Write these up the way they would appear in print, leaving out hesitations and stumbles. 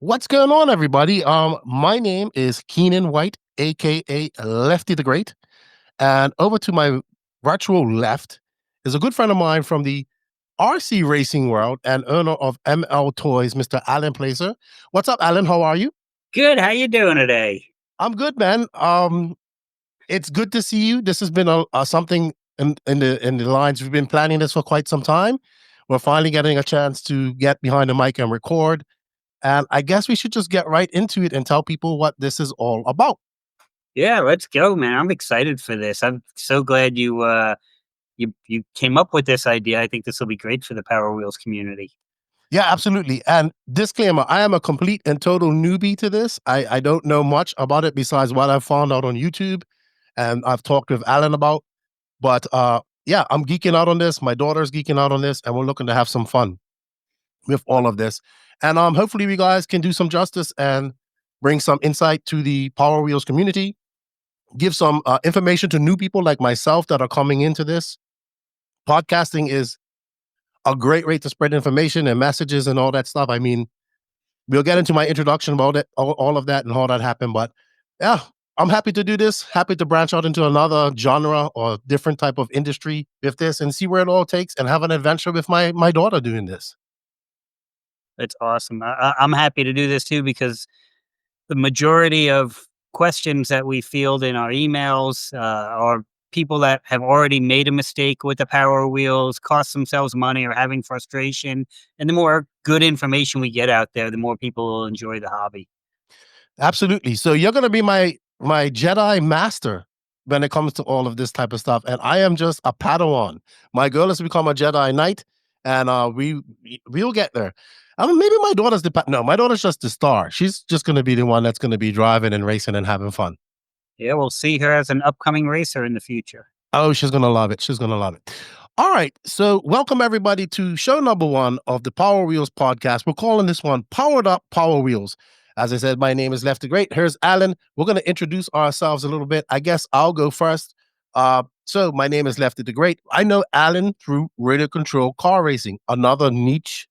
What's going on, everybody? My name is Keenan White, aka Lefty the Great, and over to my virtual left is a good friend of mine from the RC racing world and owner of ML Toys, Mr. Alan Placer. What's up, Alan? How are you? Good. How you doing today? I'm good, man. It's good to see you. This has been a something in the lines. We've been planning this for quite some time. We're finally getting a chance to get behind the mic and record. And I guess we should just get right into it and tell people what this is all about. Yeah, let's go, man. I'm excited for this. I'm so glad you came up with this idea. I think this will be great for the Power Wheels community. Yeah, absolutely. And disclaimer, I am a complete and total newbie to this. I don't know much about it besides what I've found out on YouTube and I've talked with Alan about. But yeah, I'm geeking out on this. My daughter's geeking out on this, and we're looking to have some fun with all of this. And hopefully we guys can do some justice and bring some insight to the Power Wheels community, give some information to new people like myself that are coming into this. Podcasting is a great way to spread information and messages and all that stuff. I mean, we'll get into my introduction about it, all of that and how that happened. But yeah, I'm happy to do this, happy to branch out into another genre or different type of industry with this and see where it all takes and have an adventure with my daughter doing this. That's awesome. I'm happy to do this too because the majority of questions that we field in our emails are people that have already made a mistake with the Power Wheels, cost themselves money, or having frustration. And the more good information we get out there, the more people will enjoy the hobby. Absolutely. So you're gonna be my Jedi master when it comes to all of this type of stuff, and I am just a Padawan. My girl has become a Jedi Knight, and we'll get there. Maybe my daughter's no, my daughter's just the star. She's just gonna be the one that's gonna be driving and racing and having fun. Yeah, we'll see her as an upcoming racer in the future. Oh, she's gonna love it. She's gonna love it. All right. So welcome everybody to show number one of the Power Wheels podcast. We're calling this one Powered Up Power Wheels. As I said, my name is Lefty the Great. Here's Alan. We're going to introduce ourselves a little bit. I guess I'll go first. So my name is Lefty the Great. I know Alan through radio control car racing, another niche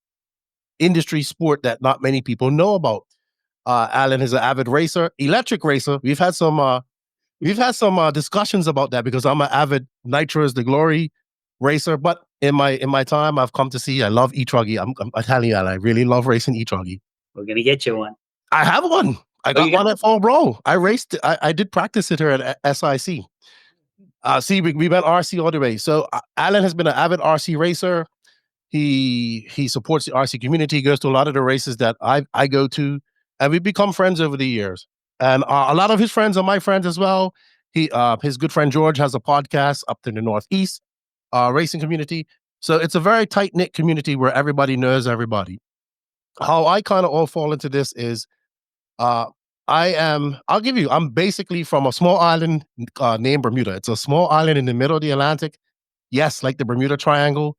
industry sport that not many people know about. Alan is an avid racer, electric racer. We've had some discussions about that because I'm an avid Nitro is the Glory racer. But in my time, I've come to see I love e-truggy. I'm telling you, I really love racing e-truggy. We're gonna get you one. I have one. I Oh, got you got one at Fall Bro. I raced. I did practice it here at SIC. See, we went RC all the way. So Alan has been an avid RC racer. He supports the RC community. He goes to a lot of the races that I go to, and we've become friends over the years. And a lot of his friends are my friends as well. His good friend George has a podcast up in the Northeast racing community. So it's a very tight knit community where everybody knows everybody. How I kind of all fall into this is uh, I'm basically from a small island named Bermuda. It's a small island in the middle of the Atlantic. Yes, like the Bermuda Triangle.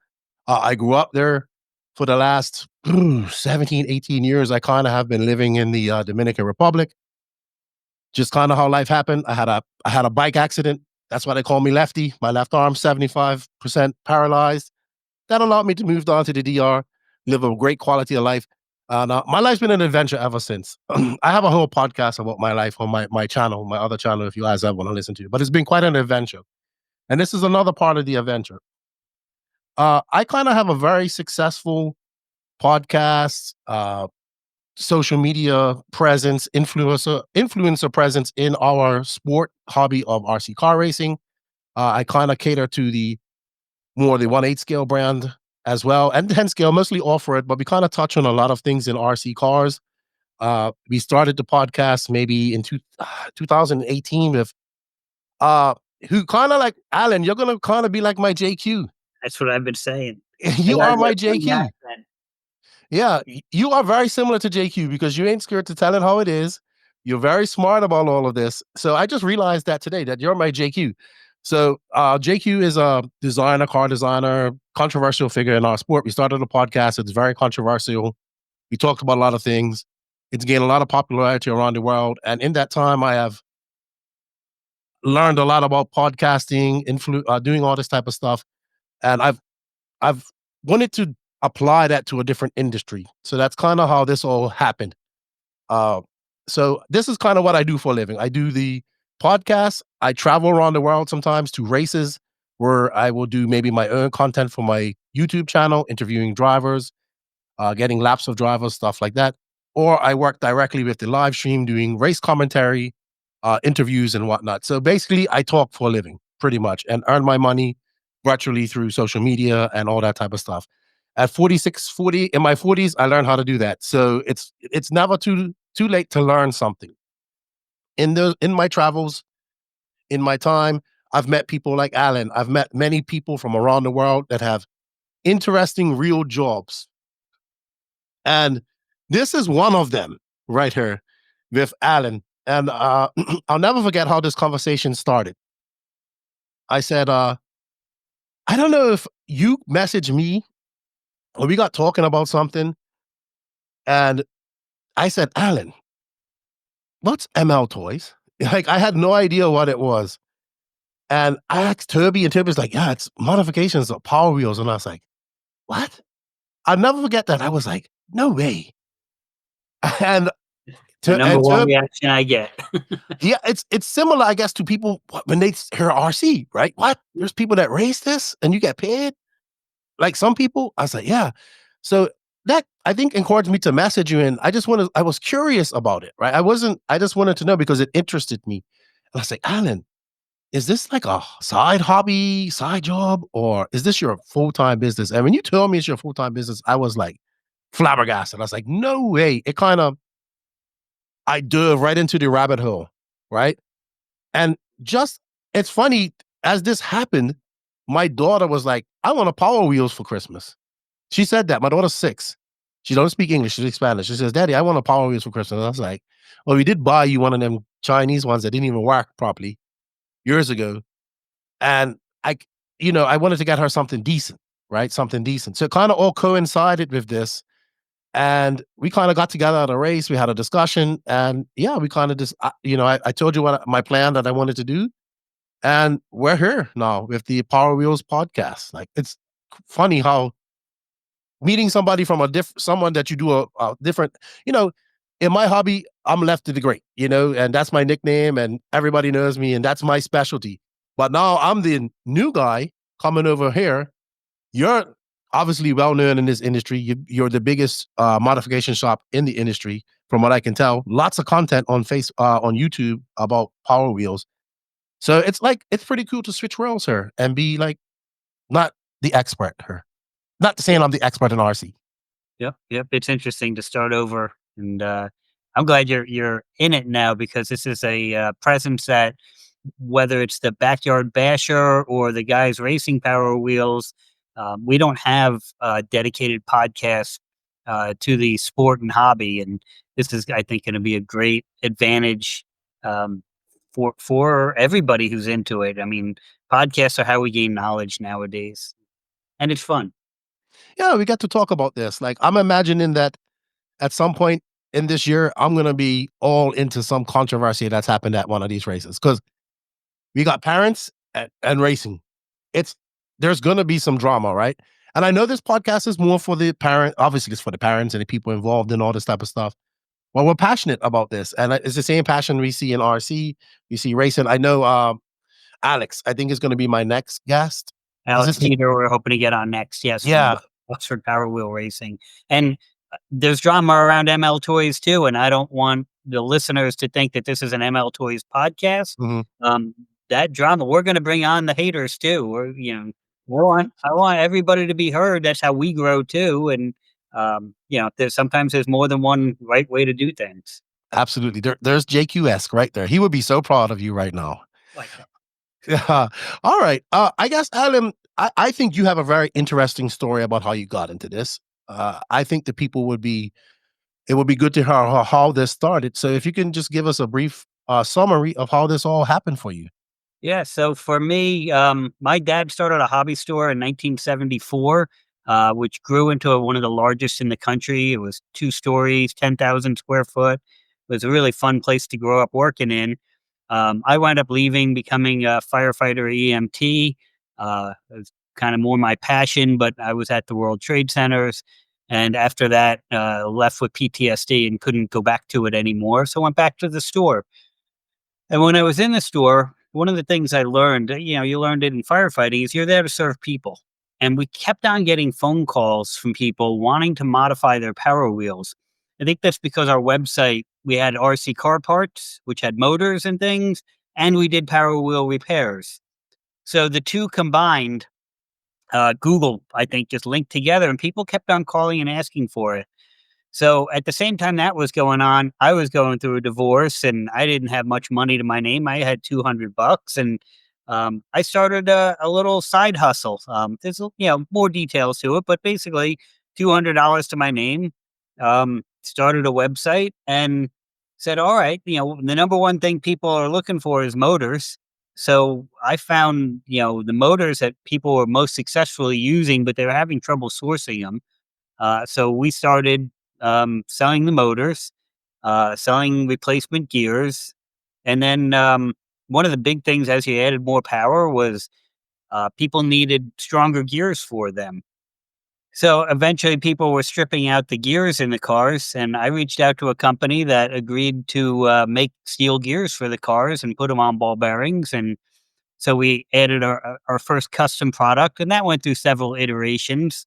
I grew up there for the last 17, 18 years. I kind of have been living in the Dominican Republic. Just kind of how life happened. I had a bike accident. That's why they call me Lefty. My left arm 75% paralyzed. That allowed me to move down to the DR, live a great quality of life. My life's been an adventure ever since. I have a whole podcast about my life on my channel, my other channel, if you guys ever want to listen to. But it's been quite an adventure. And this is another part of the adventure. I kind of have a very successful podcast, social media presence, influencer presence in our sport hobby of RC car racing. I kind of cater to the 1/8 scale brand as well, and 10 scale, mostly off-road, but we kind of touch on a lot of things in RC cars. We started the podcast maybe in 2018 with who kind of like Alan, you're gonna kind of be like my JQ. That's what I've been saying. I You got are my that funny JQ. accent. Yeah, you are very similar to JQ because you ain't scared to tell it how it is. You're very smart about all of this. So I just realized that today that you're my JQ. So JQ is a designer, car designer, controversial figure in our sport. We started a podcast. It's very controversial. We talked about a lot of things. It's gained a lot of popularity around the world. And in that time, I have learned a lot about podcasting, doing all this type of stuff. And I've wanted to apply that to a different industry. So that's kind of how this all happened. Uh, so this is kind of what I do for a living. I do the podcast. I travel around the world sometimes to races where I will do maybe my own content for my YouTube channel, interviewing drivers, getting laps of drivers, stuff like that. Or I work directly with the live stream doing race commentary, interviews, and whatnot. So basically, I talk for a living pretty much and earn my money virtually through social media and all that type of stuff. At 46, 40, in my 40s, I learned how to do that. So it's never too late to learn something. In my travels, in my time, I've met people like Alan. I've met many people from around the world that have interesting real jobs. And this is one of them right here with Alan. And I'll never forget how this conversation started. I said, I don't know if you messaged me or we got talking about something. And I said, Alan, what's ML Toys? Like, I had no idea what it was. And I asked Toby, and Toby's like, yeah, it's modifications of Power Wheels. And I was like, what? I'll never forget that. I was like, no way. And The number and one Toby, reaction I get. yeah, it's similar, I guess, to people when they hear RC, right? What? There's people that race this and you get paid? Like some people, I was like, yeah. So that I think encouraged me to message you, and I was curious about it, right? I just wanted to know because it interested me. And I was like, Alan, is this like a side hobby, side job, or is this your full-time business? And when you told me it's your full-time business, I was like flabbergasted. I was like, no way. I dove right into the rabbit hole, right? And just it's funny, as this happened, my daughter was like, I want a Power Wheels for Christmas. She said that. My daughter's 6. She don't speak English, she speaks Spanish. She says, Daddy, I want a Power Wheels for Christmas. And I was like, well, we did buy you one of them Chinese ones that didn't even work properly years ago. And I wanted to get her something decent, right? Something decent. So it kind of all coincided with this. And we kind of got together at a race. We had a discussion, and yeah, we kind of just, I told you what my plan that I wanted to do, and we're here now with the Power Wheels podcast. Like it's funny how meeting somebody from someone that you do a different, you know, in my hobby, I'm Lefty the Great, and that's my nickname, and everybody knows me, and that's my specialty. But now I'm the new guy coming over here. You're obviously well known in this industry. You're the biggest modification shop in the industry, from what I can tell. Lots of content on YouTube about Power Wheels. So it's pretty cool to switch roles here and be like not the expert here. Not saying I'm the expert in RC. Yep, yep. It's interesting to start over, and I'm glad you're in it now because this is a presence that whether it's the backyard basher or the guys racing Power Wheels, we don't have a dedicated podcast to the sport and hobby, and this is, I think, going to be a great advantage um, for everybody who's into it. I mean, podcasts are how we gain knowledge nowadays, and it's fun. Yeah, we got to talk about this. Like I'm imagining that at some point in this year, I'm gonna be all into some controversy that's happened at one of these races because we got parents and racing. It's There's gonna be some drama, right? And I know this podcast is more for the parent. Obviously, it's for the parents and the people involved in all this type of stuff. Well, we're passionate about this, and it's the same passion we see in RC. We see racing. I know Alex. I think is going to be my next guest. Is Alex this? Teeter, we're hoping to get on next. Yes, from Yeah. Oxford Power Wheel Racing. And there's drama around ML Toys too. And I don't want the listeners to think that this is an ML Toys podcast. Mhm. Um, that drama, we're going to bring on the haters too. I want everybody to be heard. That's how we grow too. And, there's more than one right way to do things. Absolutely. There's JQS right there. He would be so proud of you right now. Like that. Yeah. All right. I guess, Alan, I think you have a very interesting story about how you got into this. I think the people it would be good to hear how this started. So if you can just give us a brief summary of how this all happened for you. Yeah, so for me, my dad started a hobby store in 1974, which grew into one of the largest in the country. It was 2 stories, 10,000 square foot. It was a really fun place to grow up working in. I wound up leaving, becoming a firefighter EMT. It was kind of more my passion, but I was at the World Trade Centers. And after that, left with PTSD and couldn't go back to it anymore. So went back to the store. And when I was in the store, one of the things I learned, you learned it in firefighting, is you're there to serve people. And we kept on getting phone calls from people wanting to modify their Power Wheels. I think that's because our website, we had RC car parts, which had motors and things, and we did Power Wheel repairs. So the two combined, Google, I think, just linked together, and people kept on calling and asking for it. So at the same time that was going on, I was going through a divorce and I didn't have much money to my name. I had $200 and I started a little side hustle. There's more details to it, but basically $200 to my name. Started a website and said, all right, the number one thing people are looking for is motors. So I found, the motors that people were most successfully using, but they were having trouble sourcing them. So we started selling the motors, selling replacement gears, and then one of the big things as you added more power was people needed stronger gears for them. So eventually, people were stripping out the gears in the cars, and I reached out to a company that agreed to make steel gears for the cars and put them on ball bearings. And so we added our first custom product, and that went through several iterations.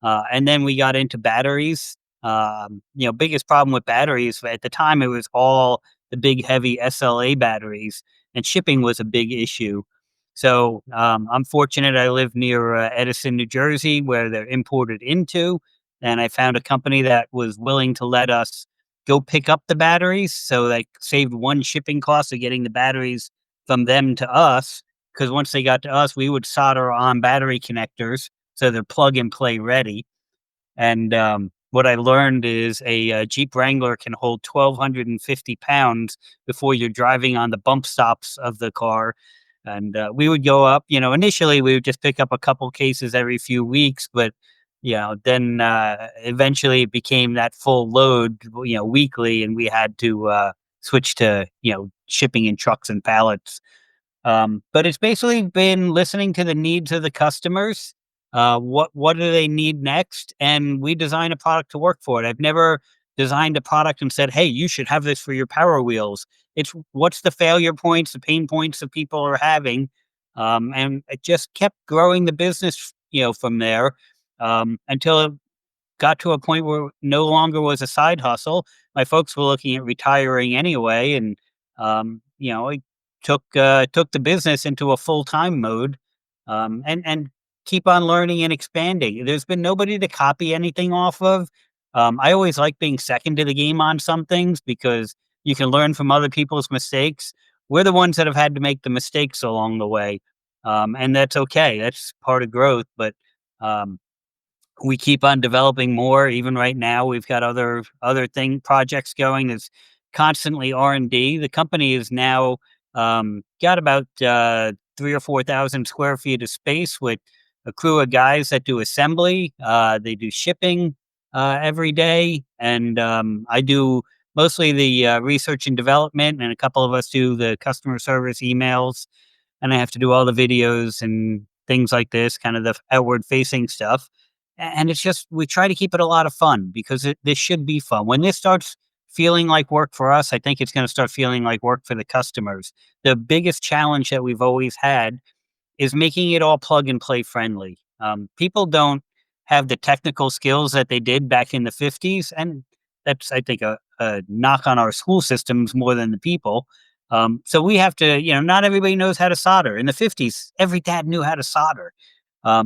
And then we got into batteries. Biggest problem with batteries at the time, it was all the big heavy SLA batteries, and shipping was a big issue. So I'm fortunate. I live near Edison, New Jersey, where they're imported into, and I found a company that was willing to let us go pick up the batteries. So they saved one shipping cost of getting the batteries from them to us, because once they got to us, we would solder on battery connectors so they're plug and play ready. And what I learned is a Jeep Wrangler can hold 1,250 pounds before you're driving on the bump stops of the car. And we would go up, initially we would just pick up a couple cases every few weeks, but then eventually it became that full load, weekly, and we had to switch to, shipping in trucks and pallets. But it's basically been listening to the needs of the customers. What do they need next? And we design a product to work for it. I've never designed a product and said, "Hey, you should have this for your Power Wheels." It's what's the failure points, the pain points that people are having, and it just kept growing the business, from there, until it got to a point where it no longer was a side hustle. My folks were looking at retiring anyway, and I took the business into a full time mode, and keep on learning and expanding. There's been nobody to copy anything off of. I always like being second to the game on some things because you can learn from other people's mistakes. We're the ones that have had to make the mistakes along the way, and that's okay. That's part of growth, but. Um, we keep on developing more. Even right now, we've got other thing projects going. There's constantly R&D. The company is now got about 3 or 4 thousand square feet of space with a crew of guys that do assembly. They do shipping every day, and I do mostly the research and development, and a couple of us do the customer service emails, and I have to do all the videos and things like this, kind of the outward facing stuff. And it's just, we try to keep it a lot of fun because this should be fun. When this starts feeling like work for us, I think it's going to start feeling like work for the customers. The biggest challenge that we've always had is making it all plug and play friendly. People don't have the technical skills that they did back in the 50s. And that's, I think, a knock on our school systems more than the people. So we have to, not everybody knows how to solder. In the 50s, every dad knew how to solder.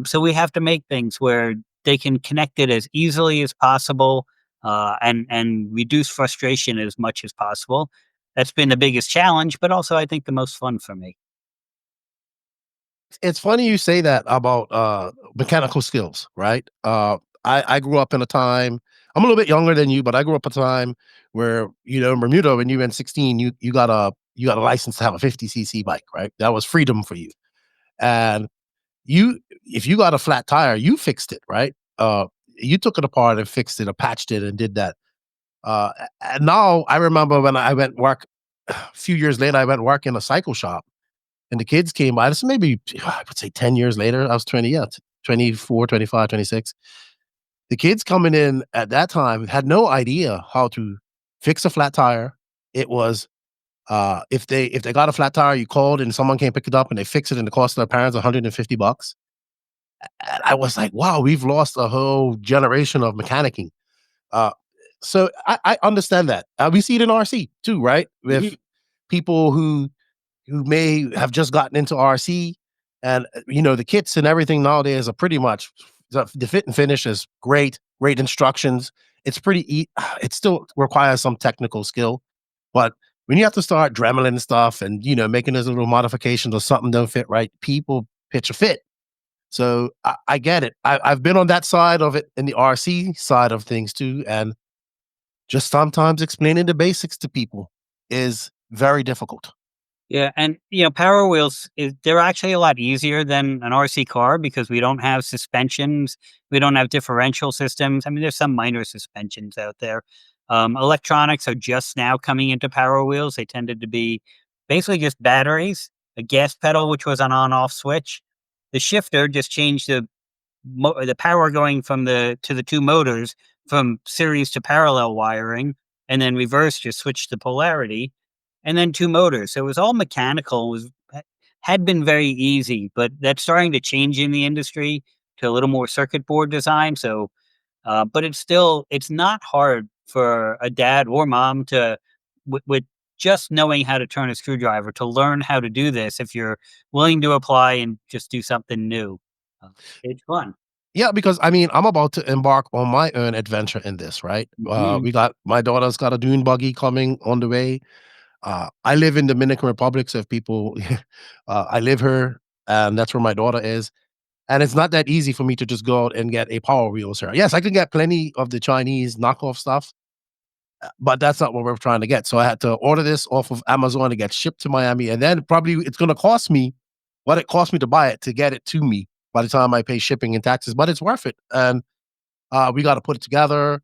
So we have to make things where they can connect it as easily as possible, and reduce frustration as much as possible. That's been the biggest challenge, but also I think the most fun for me. It's funny you say that about mechanical skills, right? I grew up in a time. I'm a little bit younger than you, but I grew up a time where in Bermuda, when you were 16, you got a license to have a 50cc bike, right? That was freedom for you. And if you got a flat tire, you fixed it, right? You took it apart and fixed it or patched it and did that. And now I remember when I went work a few years later, I went work in a cycle shop and the kids came by. This is maybe, I would say 10 years later. I was 20, yeah, 24, 25, 26. The kids coming in at that time had no idea how to fix a flat tire. It was if they got a flat tire, you called and someone came pick it up and they fix it and it cost their parents $150. And I was like, wow, we've lost a whole generation of mechanicking. Uh, so I understand that. We see it in RC too, right? With Mhm. people who may have just gotten into RC, and the kits and everything nowadays are pretty much the fit and finish is great, great instructions. It's it still requires some technical skill, but when you have to start dremeling stuff and making those little modifications or something don't fit right, people pitch a fit. So I get it. I've been on that side of it in the RC side of things too, and just sometimes explaining the basics to people is very difficult. Yeah, and Power Wheels they're actually a lot easier than an RC car because we don't have suspensions, we don't have differential systems. I mean, there's some minor suspensions out there. Electronics are just now coming into Power Wheels. They tended to be basically just batteries, a gas pedal, which was an on-off switch. The shifter just changed the power going from the two motors from series to parallel wiring, and then reverse just switched the polarity, and then two motors. So it was all mechanical. Had been very easy, but that's starting to change in the industry to a little more circuit board design. So, but it's not hard for a dad or mom to with just knowing how to turn a screwdriver to learn how to do this if you're willing to apply and just do something new. Uh, it's fun. Yeah, because I mean, I'm about to embark on my own adventure in this, right? Mhm. We got my daughter's got a dune buggy coming on the way. I live in Dominican Republic, so if people, I live here, and that's where my daughter is. And it's not that easy for me to just go out and get a Power Wheels here. Yes, I can get plenty of the Chinese knockoff stuff, but that's not what we're trying to get. So I had to order this off of Amazon to get shipped to Miami, and then probably it's going to cost me what it cost me to buy it to get it to me by the time I pay shipping and taxes. But it's worth it, and we got to put it together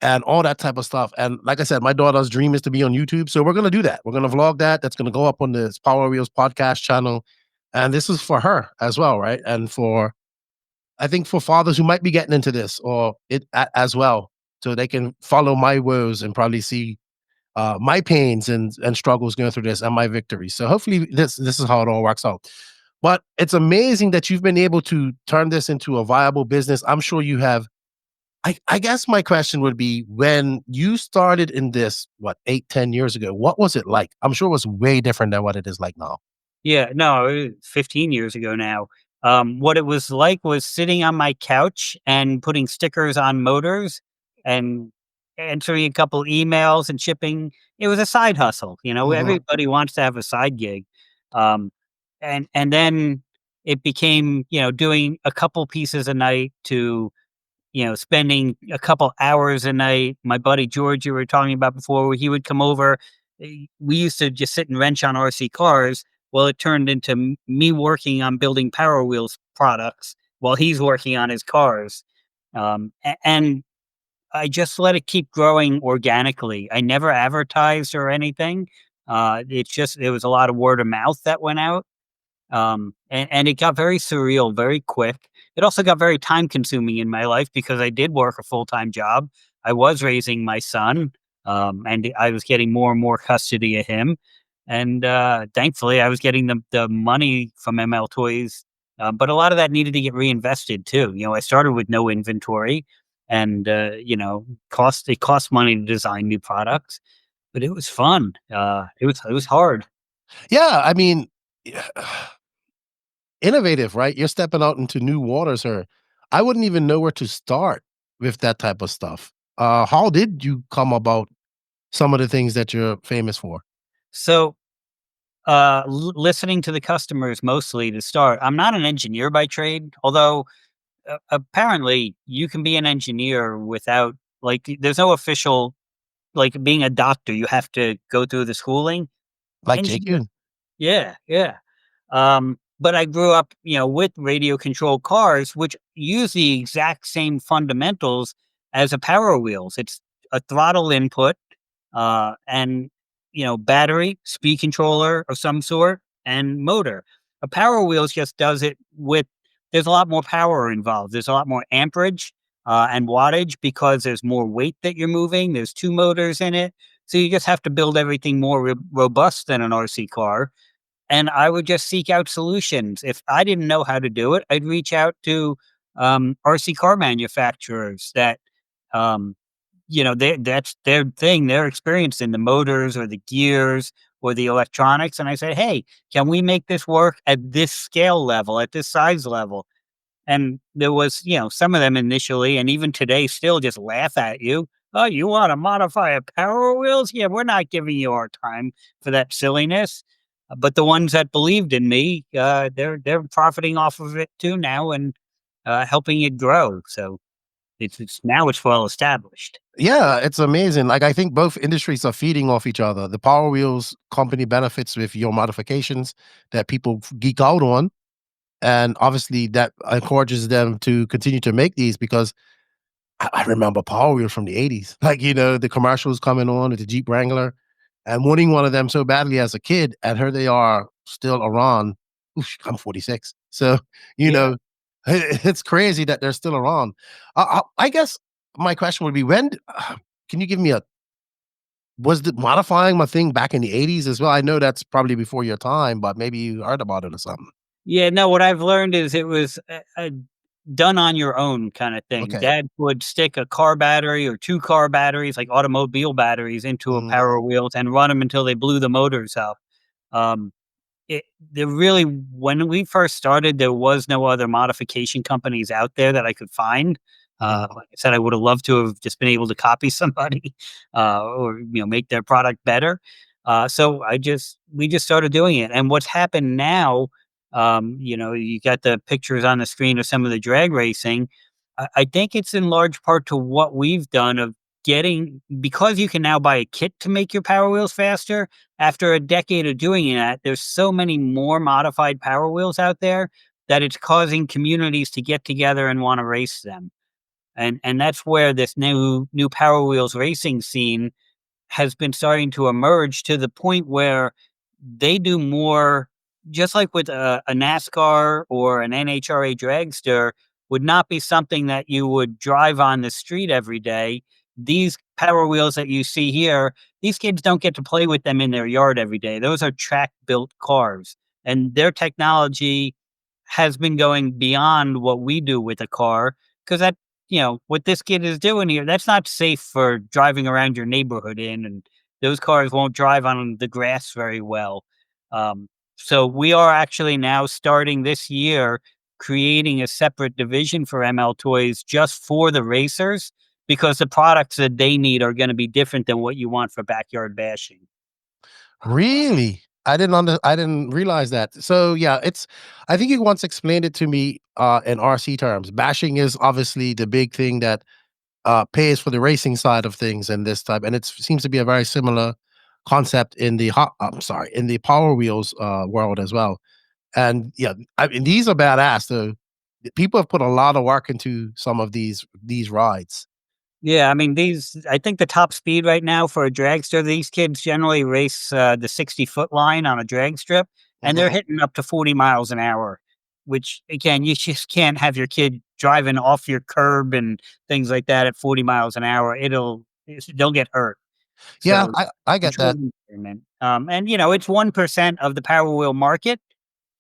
and all that type of stuff. And like I said, my daughter's dream is to be on YouTube, so we're going to do that. We're going to vlog that. That's going to go up on this Power Wheels podcast channel, and this is for her as well, right? And for I think for fathers who might be getting into this or as well, so they can follow my woes and probably see my pains and struggles going through this and my victories. So hopefully this is how it all works out. But it's amazing that you've been able to turn this into a viable business. I'm sure you have. I guess my question would be when you started in this, what, 8, 10 years ago, what was it like? I'm sure it was way different than what it is like now. Yeah, no, 15 years ago now. What it was like was sitting on my couch and putting stickers on motors and answering a couple emails and shipping. It was a side hustle, Mhm. everybody wants to have a side gig. Um, and then it became, doing a couple pieces a night to spending a couple hours a night. My buddy George, you were talking about before, where he would come over. We used to just sit and wrench on RC cars. Well, it turned into me working on building Power Wheels products while he's working on his cars. And I just let it keep growing organically. I never advertised or anything. It was a lot of word of mouth that went out, and it got very surreal very quick. It also got very time consuming in my life because I did work a full time job. I was raising my son, and I was getting more and more custody of him. And thankfully, I was getting the money from ML Toys, but a lot of that needed to get reinvested too. I started with no inventory, and it cost money to design new products, but it was fun. It was hard. Yeah, I mean, innovative, right? You're stepping out into new waters here. I wouldn't even know where to start with that type of stuff. How did you come about some of the things that you're famous for? So listening to the customers mostly to start. I'm not an engineer by trade, although apparently you can be an engineer without there's no official like being a doctor. You have to go through the schooling. Like Engineer, JQ? yeah, yeah. But I grew up, with radio controlled cars, which use the exact same fundamentals as a Power Wheels. It's a throttle input, and battery, speed controller of some sort, and motor. A Power Wheels just does it with. There's a lot more power involved. There's a lot more amperage. and wattage because there's more weight that you're moving. There's two motors in it. So you just have to build everything more robust than an RC car. And I would just seek out solutions. If I didn't know how to do it, I'd reach out to RC car manufacturers that, um, that's their thing. They're experienced in the motors or the gears or the electronics. And I said, hey, can we make this work at this scale level, at this size level? And there was, some of them initially, and even today still just laugh at you. Oh, you want to modify a Power Wheels? Yeah, we're not giving you our time for that silliness. But the ones that believed in me, they're profiting off of it too now and helping it grow. So it's now it's well established. Yeah, it's amazing. Like I think both industries are feeding off each other. The Power Wheels company benefits with your modifications that people geek out on, and obviously that encourages them to continue to make these because I remember Power Wheels from the '80s. Like, the commercials coming on with the Jeep Wrangler and wanting one of them so badly as a kid, and here they are still around. Oof, I'm 46. So, you Yeah. know, it's crazy that they're still around. I guess my question would be can you give me was the modifying my thing back in the '80s as well? I know that's probably before your time, but maybe you heard about it or something. Yeah, no, what I've learned is it was a done on your own kinda thing. Okay. Dad would stick a car battery or 2 car batteries, like automobile batteries, into a Mhm. Power Wheels and run them until they blew the motors out. Um, it there really when we first started, there was no other modification companies out there that I could find. Mhm. Like I said, I would have loved to have just been able to copy somebody, or, make their product better. So we just started doing it, and what's happened now, you got the pictures on the screen of some of the drag racing. I think it's in large part to what we've done of getting because you can now buy a kit to make your Power Wheels faster. After a decade of doing that, there's so many more modified Power Wheels out there that it's causing communities to get together and want to race them. And that's where this new Power Wheels racing scene has been starting to emerge to the point where they do more, just like with a NASCAR or an NHRA dragster, would not be something that you would drive on the street every day. These Power Wheels that you see here, these kids don't get to play with them in their yard every day. Those are track built cars, and their technology has been going beyond what we do with a car because what this kid is doing here, that's not safe for driving around your neighborhood in, and those cars won't drive on the grass very well. Um, so we are actually now starting this year creating a separate division for ML Toys just for the racers because the products that they need are going to be different than what you want for backyard bashing. Really? I didn't realize that. So, yeah, I think you once explained it to me, in RC terms. Bashing is obviously the big thing that, pays for the racing side of things and this type, and it seems to be a very similar concept in the I'm sorry, in the Power Wheels, world as well. And, yeah, I mean, these are badass, though. People have put a lot of work into some of these rides. Yeah, I mean, I think the top speed right now for a dragster, these kids generally race the 60-foot line on a drag strip, and they're Mhm. hitting up to 40 miles an hour, which again, you just can't have your kid driving off your curb and things like that at 40 miles an hour. They'll get hurt. Yeah, So I get that. controlled environment. And it's 1% of the Power Wheel market,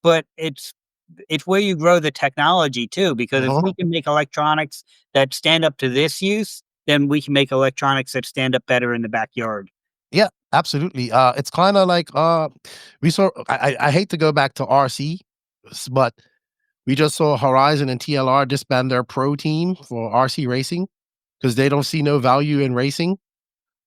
but it's where you grow the technology too, because if Mhm. we can make electronics that stand up to this use, then we can make electronics that stand up better in the backyard. Yeah, absolutely. It's kinda like, we saw I hate to go back to RC, but we just saw Horizon and TLR disband their pro team for RC racing because they don't see no value in racing.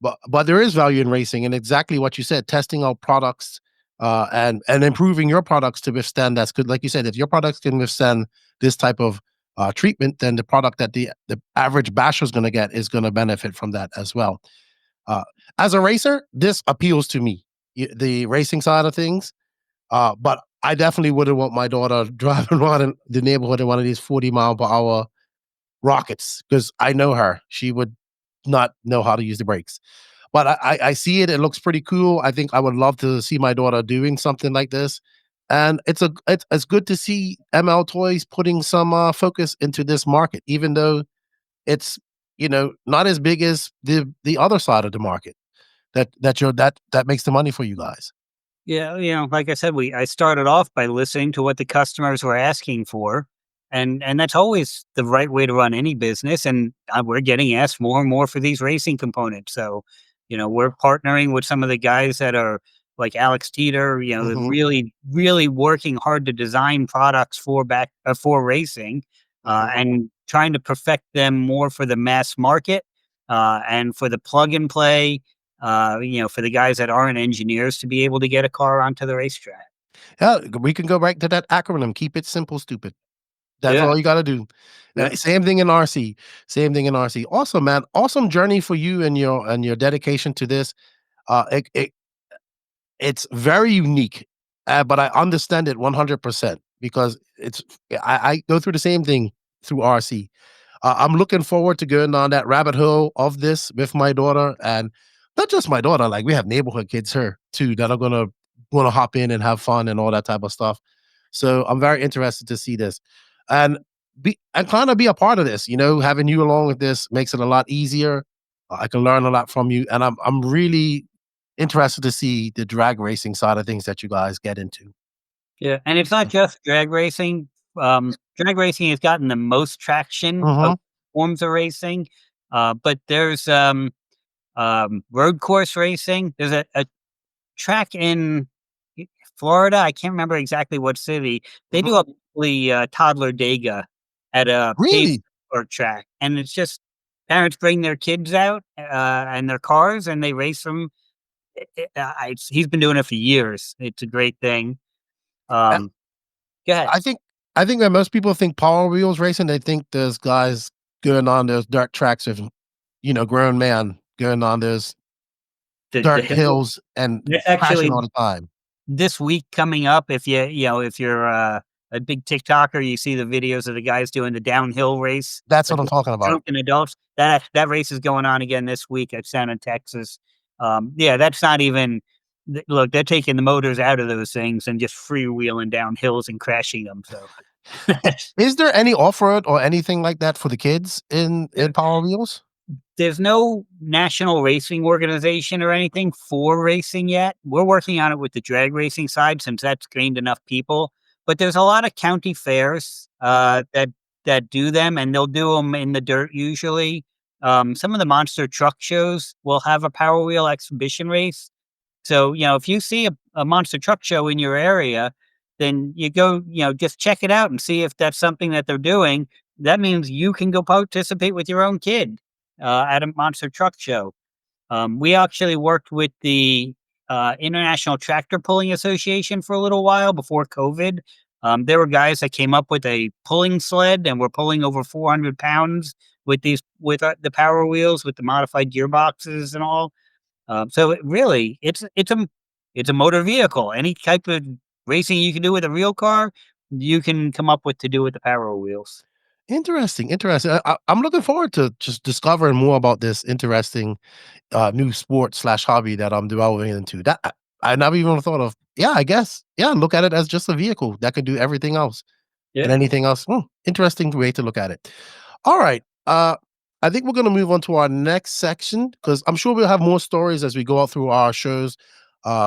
But there is value in racing, and exactly what you said, testing out products, and improving your products to withstand that's good. Like you said, if your products can withstand this type of, treatment, then the product that the average basher is gonna get is gonna benefit from that as well. Uh, as a racer, this appeals to me, the racing side of things. But I definitely wouldn't want my daughter driving around in the neighborhood in one of these 40-mile-per-hour rockets because I know her. She would not know how to use the brakes. But I see it. It looks pretty cool. I think I would love to see my daughter doing something like this. And it's good to see ML Toys putting some focus into this market, even though it's, not as big as the other side of the market that makes the money for you guys. Yeah, like I said, I started off by listening to what the customers were asking for, and that's always the right way to run any business. And we're getting asked more and more for these racing components. So, we're partnering with some of the guys that are like Alex Teeter. They're Mhm, really, really working hard to design products for racing, mhm. and trying to perfect them more for the mass market, and for the plug and play, for the guys that aren't engineers to be able to get a car onto the racetrack. Yeah, we can go back to that acronym, keep it simple, stupid. That's Yeah, all you gotta do. yeah, Same thing in RC, same thing in RC. Awesome, man, awesome journey for you and your dedication to this. It's very unique, but I understand it 100% because I go through the same thing through RC. I'm looking forward to going on that rabbit hole of this with my daughter, and not just my daughter. Like we have neighborhood kids here too that are gonna want to hop in and have fun and all that type of stuff. So I'm very interested to see this, and kind of be a part of this. Having you along with this makes it a lot easier. I can learn a lot from you, and I'm really interested to see the drag racing side of things that you guys get into. yeah. And it's not just drag racing. Drag racing has gotten the most traction of Mhm. forms of racing, but there's road course racing. There's a track in Florida. I can't remember exactly what city. They Mhm. do a monthly toddler Dega at a paved Really? park track, and it's just parents bring their kids out and their cars, and they race them. He's been doing it for years. It's a great thing. Uh, Um, go ahead. I think that most people think Power Wheels racing, they think there's guys going on those dirt tracks with, grown man going on those The dirt hill. hills and That's crashing actually all the time. this week coming up. If you're a big TikToker, you see the videos of the guys doing the downhill race, That's like what I'm talking about. drunken adults. That race is going on again this week at Santa Texas. Yeah, that's not even. Look, they're taking the motors out of those things and just freewheeling down hills and crashing them. So Is there any off-road or anything like that for the kids in Power Wheels? there's no national racing organization or anything for racing yet. We're working on it with the drag racing side since that's gained enough people. But there's a lot of county fairs that do them, and they'll do them in the dirt usually. Some of the monster truck shows will have a Power Wheel exhibition race. So, if you see a monster truck show in your area, then you go, just check it out and see if that's something that they're doing. That means you can go participate with your own kid at a monster truck show. We actually worked with the International Tractor Pulling Association for a little while before COVID. There were guys that came up with a pulling sled and were pulling over 400 pounds with the Power Wheels with the modified gearboxes and all. So it's a motor vehicle. Any type of racing you can do with a real car, you can come up with to do with the Power Wheels. Interesting, interesting. I'm looking forward to just discovering more about this interesting new sport slash hobby that I'm developing into. That I never even thought of. Yeah, I guess. Yeah, look at it as just a vehicle that could do everything else and Yeah. anything else. Interesting way to look at it. All right. I think we're gonna move on to our next section because I'm sure we'll have more stories as we go out through our shows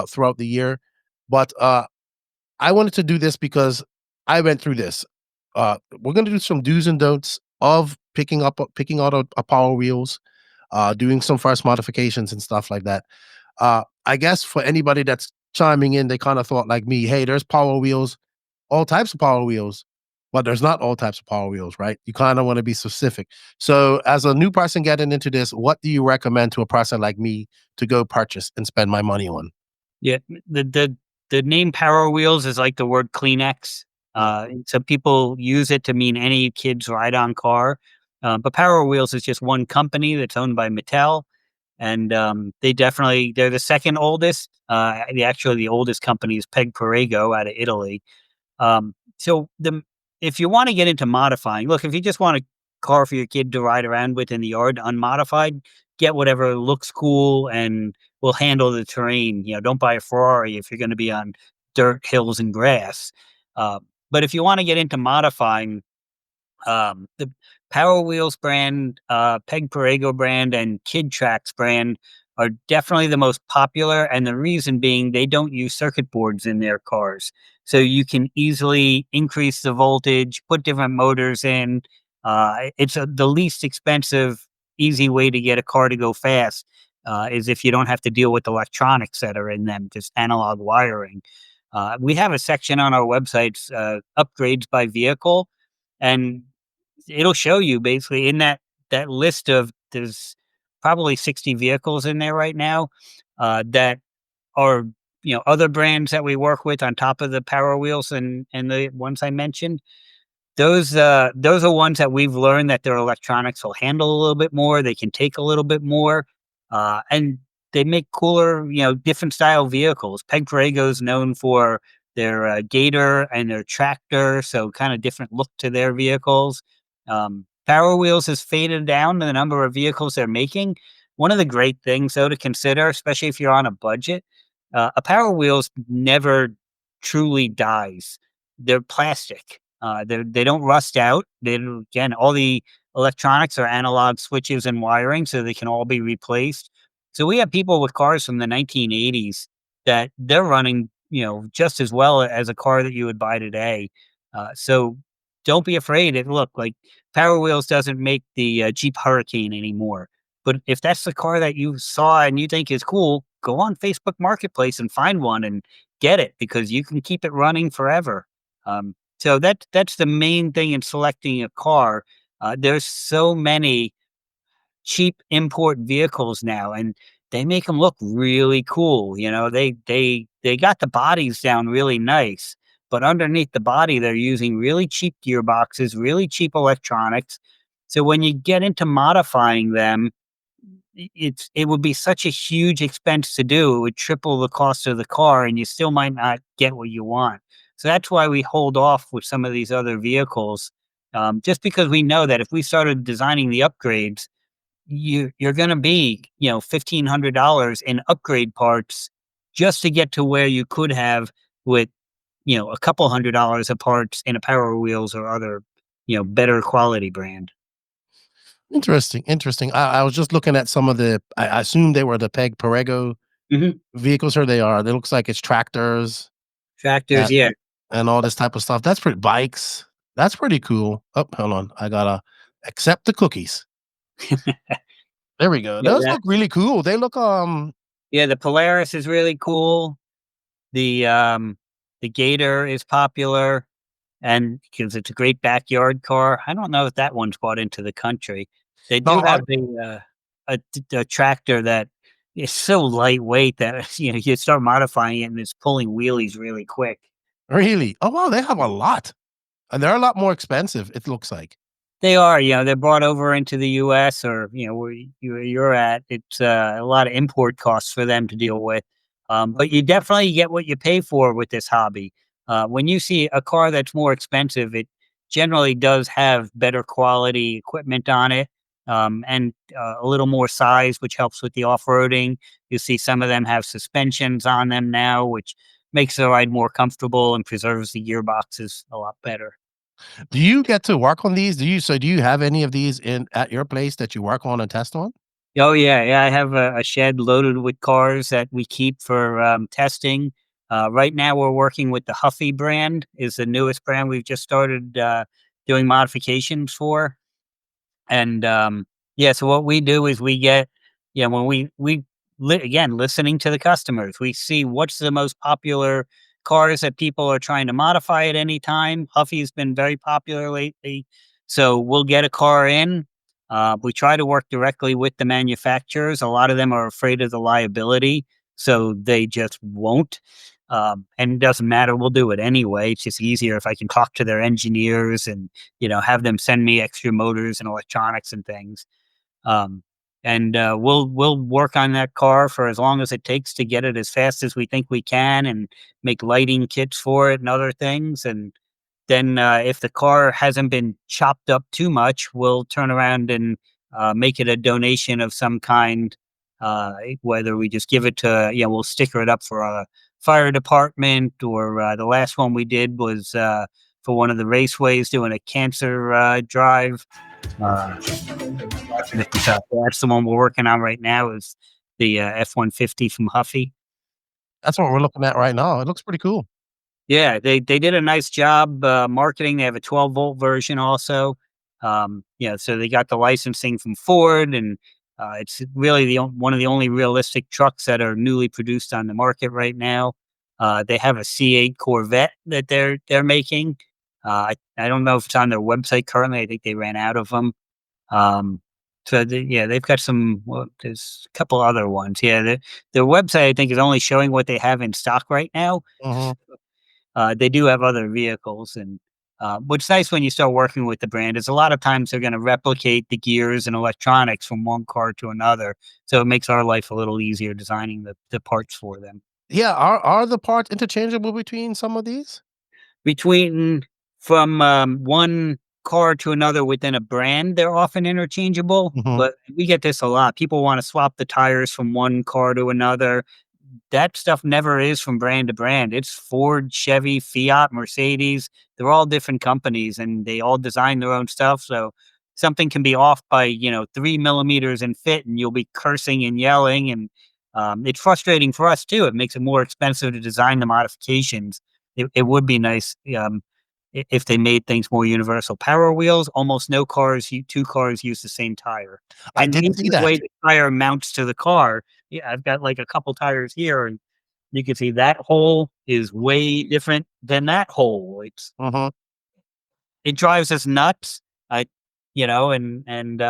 throughout the year. But I wanted to do this because I went through this. We're gonna do some do's and don'ts of picking out a Power Wheels, doing some first modifications and stuff like that. I guess for anybody that's chiming in, they kind of thought like me, hey, there's Power Wheels, all types of Power Wheels, but there's not all types of Power Wheels, right? You kind of want to be specific. So, as a new person getting into this, what do you recommend to a person like me to go purchase and spend my money on? Yeah, the name Power Wheels is like the word Kleenex. Mm. So people use it to mean any kid's ride-on car. But Power Wheels is just one company that's owned by Mattel, and they're the second oldest. Actually, the oldest company is Peg Perego out of Italy. So if you want to get into modifying, look, if you just want a car for your kid to ride around with in the yard unmodified, get whatever looks cool and will handle the terrain. Don't buy a Ferrari if you're going to be on dirt, hills, and grass. Uh, but if you want to get into modifying, The Power Wheels brand, Peg Parego brand, and Kid Tracks brand are definitely the most popular, and the reason being they don't use circuit boards in their cars, so you can easily increase the voltage, put different motors in. It's the least expensive, easy way to get a car to go fast. Is if you don't have to deal with electronics that are in them, just analog wiring. We have a section on our websites, upgrades by vehicle, and it'll show you basically in that list of there's probably 60 vehicles in there right now, that are, other brands that we work with on top of the Power Wheels and the ones I mentioned. Those are ones that we've learned that their electronics will handle a little bit more, they can take a little bit more, and they make cooler, different style vehicles. Peg Parego's known for their, Gator and their Tractor, so kinda different look to their vehicles. Power Wheels has faded down the number of vehicles they're making. One of the great things, though, to consider, especially if you're on a budget, a Power Wheels never truly dies. They're plastic. They don't rust out. Again, all the electronics are analog switches and wiring, so they can all be replaced. So we have people with cars from the 1980s that they're running, just as well as a car that you would buy today. So don't be afraid. Look, like Power Wheels doesn't make the Jeep Hurricane anymore. But if that's the car that you saw and you think is cool, go on Facebook Marketplace and find one and get it because you can keep it running forever. So that's the main thing in selecting a car. There's so many cheap import vehicles now, and they make them look really cool. They got the bodies down really nice, but underneath the body, they're using really cheap gearboxes, really cheap electronics. So when you get into modifying them, it would be such a huge expense to do. It would triple the cost of the car, and you still might not get what you want. So that's why we hold off with some of these other vehicles, just because we know that if we started designing the upgrades, you're going to be, $1,500 in upgrade parts just to get to where you could have with, a couple $100 of parts in a Power Wheels or other, better quality brand. Interesting, interesting. I was just looking at some of I assume they were the Peg Perego Mhm. vehicles, or they are. It looks like it's tractors Tractors, and yeah. all this type of stuff. That's pretty bikes. That's pretty cool. Oh, hold on. I gotta accept the cookies. There we go. Yeah, Those look really cool. They look yeah, the Polaris is really cool. The, um, the Gator is popular, and because it's a great backyard car. I don't know if that one's bought into the country. They no, do have a tractor that is so lightweight that, you start modifying it and it's pulling wheelies really quick. really. Oh wow, they have a lot. And they're a lot more expensive, it looks like. They are, they're brought over into the US or, where you're at. It's, a lot of import costs for them to deal with. But you definitely get what you pay for with this hobby. When you see a car that's more expensive, it generally does have better quality equipment on it, and a little more size, which helps with the off-roading. You see some of them have suspensions on them now, which makes the ride more comfortable and preserves the gearboxes a lot better. Do you get to work on these? Do you have any of these in at your place that you work on and test on? Oh, yeah, yeah, I have a shed loaded with cars that we keep for, testing. Right now, we're working with the Huffy brand, is the newest brand we've just started, doing modifications for. And, yeah, so what we do is we get, when again, listening to the customers, we see what's the most popular cars that people are trying to modify at any time. Huffy's been very popular lately. So we'll get a car in. We try to work directly with the manufacturers. A lot of them are afraid of the liability, so they just won't. And it doesn't matter. We'll do it anyway. It's just easier if I can talk to their engineers and, have them send me extra motors and electronics and things. Um, and we'll work on that car for as long as it takes to get it as fast as we think we can, and make lighting kits for it and other things. And then if the car hasn't been chopped up too much, we'll turn around and make it a donation of some kind. Whether we just give it to, we'll sticker it up for a fire department, or the last one we did was for one of the raceways doing a cancer drive. Uh, that's the one we're working on right now. Is the F-150 from Huffy. That's what we're looking at right now. It looks pretty cool. Yeah, they did a nice job marketing. They have a 12-volt version also. Yeah, so they got the licensing from Ford, and it's really one of the only realistic trucks that are newly produced on the market right now. They have a C8 Corvette that they're making. I don't know if it's on their website currently. I think they ran out of them. Um, yeah, they've got some. Well, there's a couple other ones. Yeah, their website I think is only showing what they have in stock right now. Mhm. They do have other vehicles, and what's nice when you start working with the brand is a lot of times they're going to replicate the gears and electronics from one car to another, so it makes our life a little easier designing the parts for them. Yeah, are the parts interchangeable between some of these? Between from one car to another within a brand, they're often interchangeable, Mhm. but we get this a lot. People want to swap the tires from one car to another. That stuff never is from brand to brand. It's Ford, Chevy, Fiat, Mercedes. They're all different companies and they all design their own stuff. So something can be off by, 3 millimeters in fit and you'll be cursing and yelling. And it's frustrating for us too. It makes it more expensive to design the modifications. It would be nice if they made things more universal. Power Wheels, almost no cars, two cars use the same tire. I And didn't even see the way that. the tire mounts to the car, yeah, I've got like a couple tires here, and you can see that hole is way different than that hole. Mhm. It drives us nuts. I, and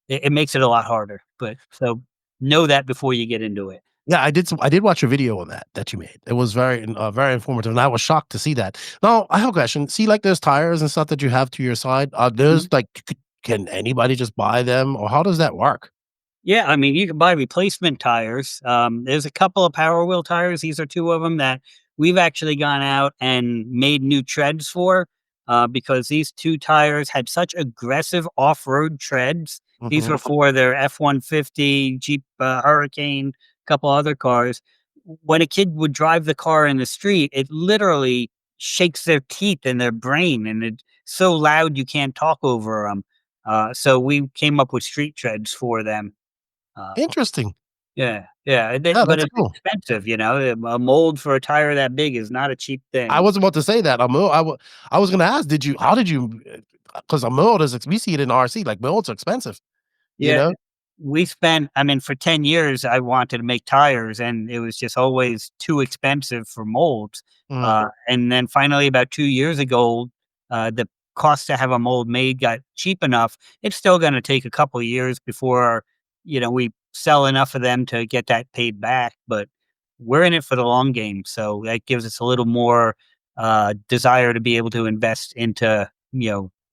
it makes it a lot harder. But so know that before you get into it. Yeah, I did watch a video on that you made. It was very informative, and I was shocked to see that. Now, I have a question. See, like, those tires and stuff that you have to your side, are those, like, can anybody just buy them, or how does that work? Yeah, I mean, you can buy replacement tires. There's a couple of Power Wheel tires. These are two of them that we've actually gone out and made new treads for because these two tires had such aggressive off road treads. These Mhm. were for their F-150, Jeep Hurricane, a couple other cars. When a kid would drive the car in the street, it literally shakes their teeth and their brain, and it's so loud you can't talk over them. So we came up with street treads for them. uh, Interesting. yeah, yeah, Yeah, but that's it's cool. expensive, a mold for a tire that big is not a cheap I thing. was about to say that. I was gonna ask, how did you, because a mold is we see it in RC, like, molds are expensive, you Yeah, know? we spent I mean, for 10 years, I wanted to make tires, and it was just always too expensive for molds, Mhm, and then finally, about 2 years ago, the cost to have a mold made got cheap enough. It's still gonna take a couple of years before, we sell enough of them to get that paid back, but we're in it for the long game, so that gives us a little more, desire to be able to invest into,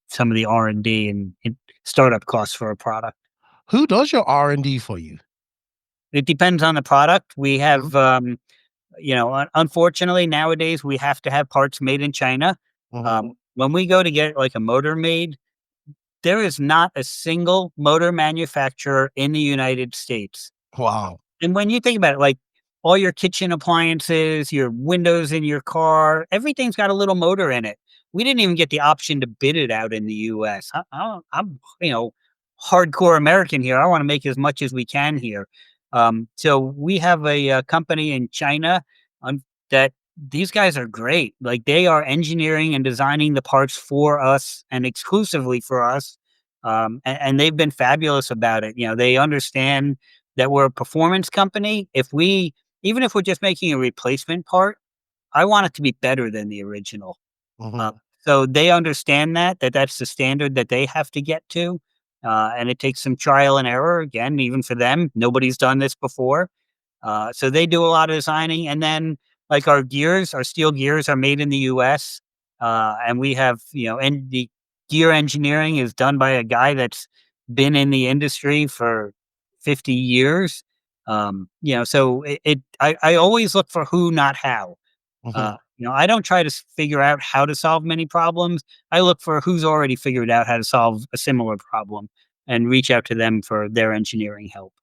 some of the R&D and startup costs for a product. who does your R&D for you? It depends on the product. We Mhm, have, unfortunately, nowadays, we have to have parts made in China. mhm. When we go to get, like, a motor made, there is not a single motor manufacturer in the United States. Wow. And when you think about it, like, all your kitchen appliances, your windows in your car, everything's got a little motor in it. We didn't even get the option to bid it out in the US. I'm, hardcore American here. I wanna make as much as we can here. So we have a, company in China, that these guys are great. Like, they are engineering and designing the parts for us and exclusively for us, and they've been fabulous about it. They understand that we're a performance company. Even if we're just making a replacement part, I want it to be better than the original. Uh, Mhm. so they understand that's the standard that they have to get to. And it takes some trial and error. Again, even for them, nobody's done this before. So they do a lot of designing, and then, like, our steel gears are made in the U.S. And we have, and the gear engineering is done by a guy that's been in the industry for 50 years. So I always look for who, not how. Mhm. I don't try to figure out how to solve many problems. I look for who's already figured out how to solve a similar problem and reach out to them for their engineering help.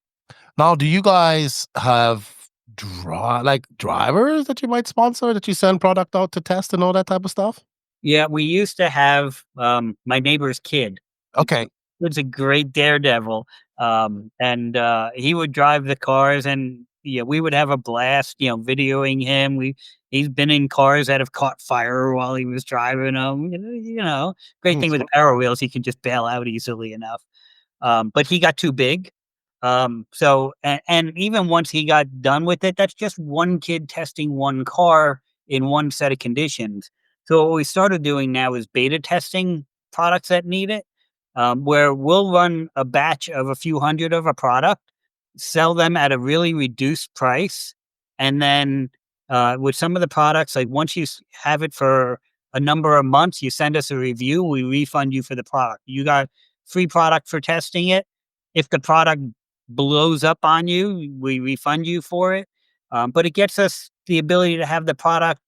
Now, do you guys have drivers that you might sponsor, that you send product out to test and all that type of stuff? Yeah, we used to have, my neighbor's kid. Okay. Was a great daredevil, and, he would drive the cars, and, yeah, we would have a blast, videoing him. He's been in cars that have caught fire while he was driving them. Great Mm, thing with the Power Wheels, he can just bail out easily enough. But he got too big. And even once he got done with it, that's just one kid testing one car in one set of conditions. So what we started doing now is beta testing products that need it, where we'll run a batch of a few hundred of a product, sell them at a really reduced price, and then with some of the products, like once have it for a number of months, you send us a review, we refund you for the product. You got free product for testing it. If the product blows up on you, we refund you for it. But it gets us the ability to have the product,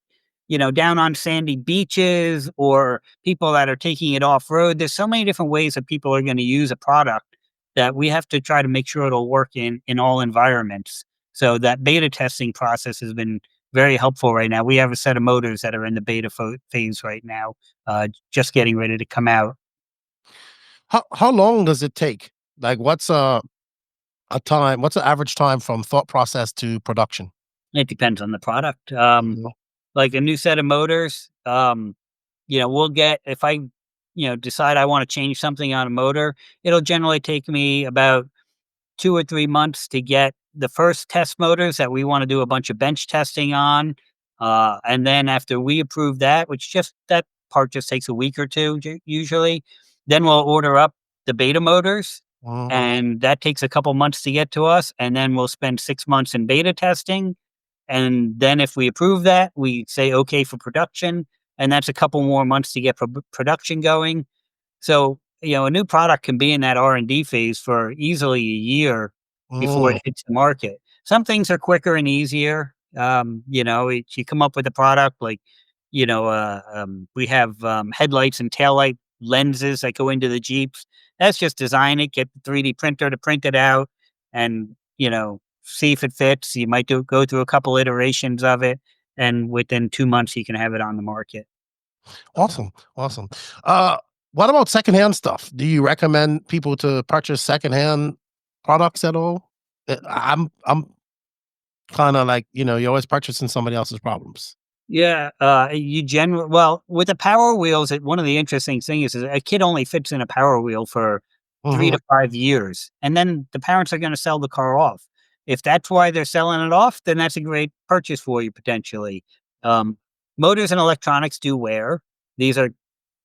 down on sandy beaches or people that are taking it off road. There's so many different ways that people are going to use a product that we have to try to make sure it'll work in all environments. So that beta testing process has been very helpful right now. We have a set of motors that are in the beta phase right now, just getting ready to come out. how long does it take? Like, what's a time? What's the average time from thought process to production? It depends on the product. Mhm. Like a new set of motors, we'll get if I, decide I want to change something on a motor, it'll generally take me about 2 or 3 months to get the first test motors that we want to do a bunch of bench testing on. And then after we approve that, which just that part just takes a week or two usually, then we'll order up the beta motors. Mhm. And that takes a couple months to get to us. And then we'll spend 6 months in beta testing. And then if we approve that, we say okay for production. And that's a couple more months to get production going. So, a new product can be in that R&D phase for easily a year before Mm, it hits the market. Some things are quicker and easier. You come up with a product like, we have headlights and taillight lenses that go into the Jeeps. That's just design it, get the 3D printer to print it out and, see if it fits. You might go through a couple iterations of it. And within 2 months, you can have it on the market. awesome, awesome. Uh, what about secondhand stuff? Do you recommend people to purchase secondhand products at all? I'm kind of like, you're always purchasing somebody else's problems. Yeah, well, with the Power Wheels, one of the interesting things is a kid only fits in a Power Wheel for 3 Mhm. to 5 years, and then the parents are gonna sell the car off. If that's why they're selling it off, then that's a great purchase for you potentially. Um, Motors and electronics do wear. These are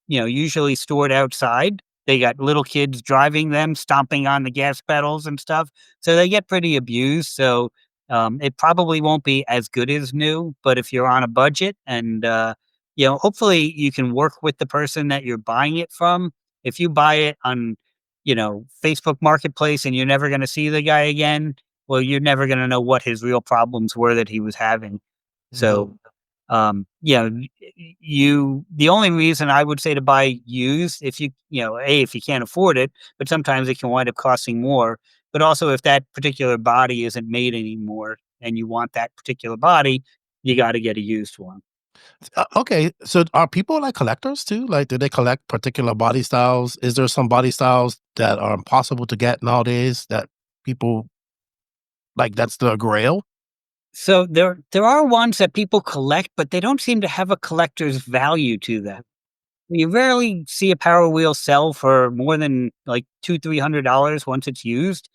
usually stored outside. They got little kids driving them, stomping on the gas pedals and stuff. So they get pretty abused. So it probably won't be as good as new, but if you're on a budget and, hopefully you can work with the person that you're buying it from. If you buy it on, Facebook Marketplace and you're never going to see the guy again, well, you're never going to know what his real problems were that he was having. Mhm. So the only reason I would say to buy used, if if you can't afford it, but sometimes it can wind up costing more. But also, if that particular body isn't made anymore and you want that particular body, you got to get a used one. Okay, so are people like collectors too? Like, do they collect particular body styles? Is there some body styles that are impossible to get nowadays that people like? That's the grail. So there are ones that people collect, but they don't seem to have a collector's value to them. You rarely see a Power Wheel sell for more than like $200-300 once it's used.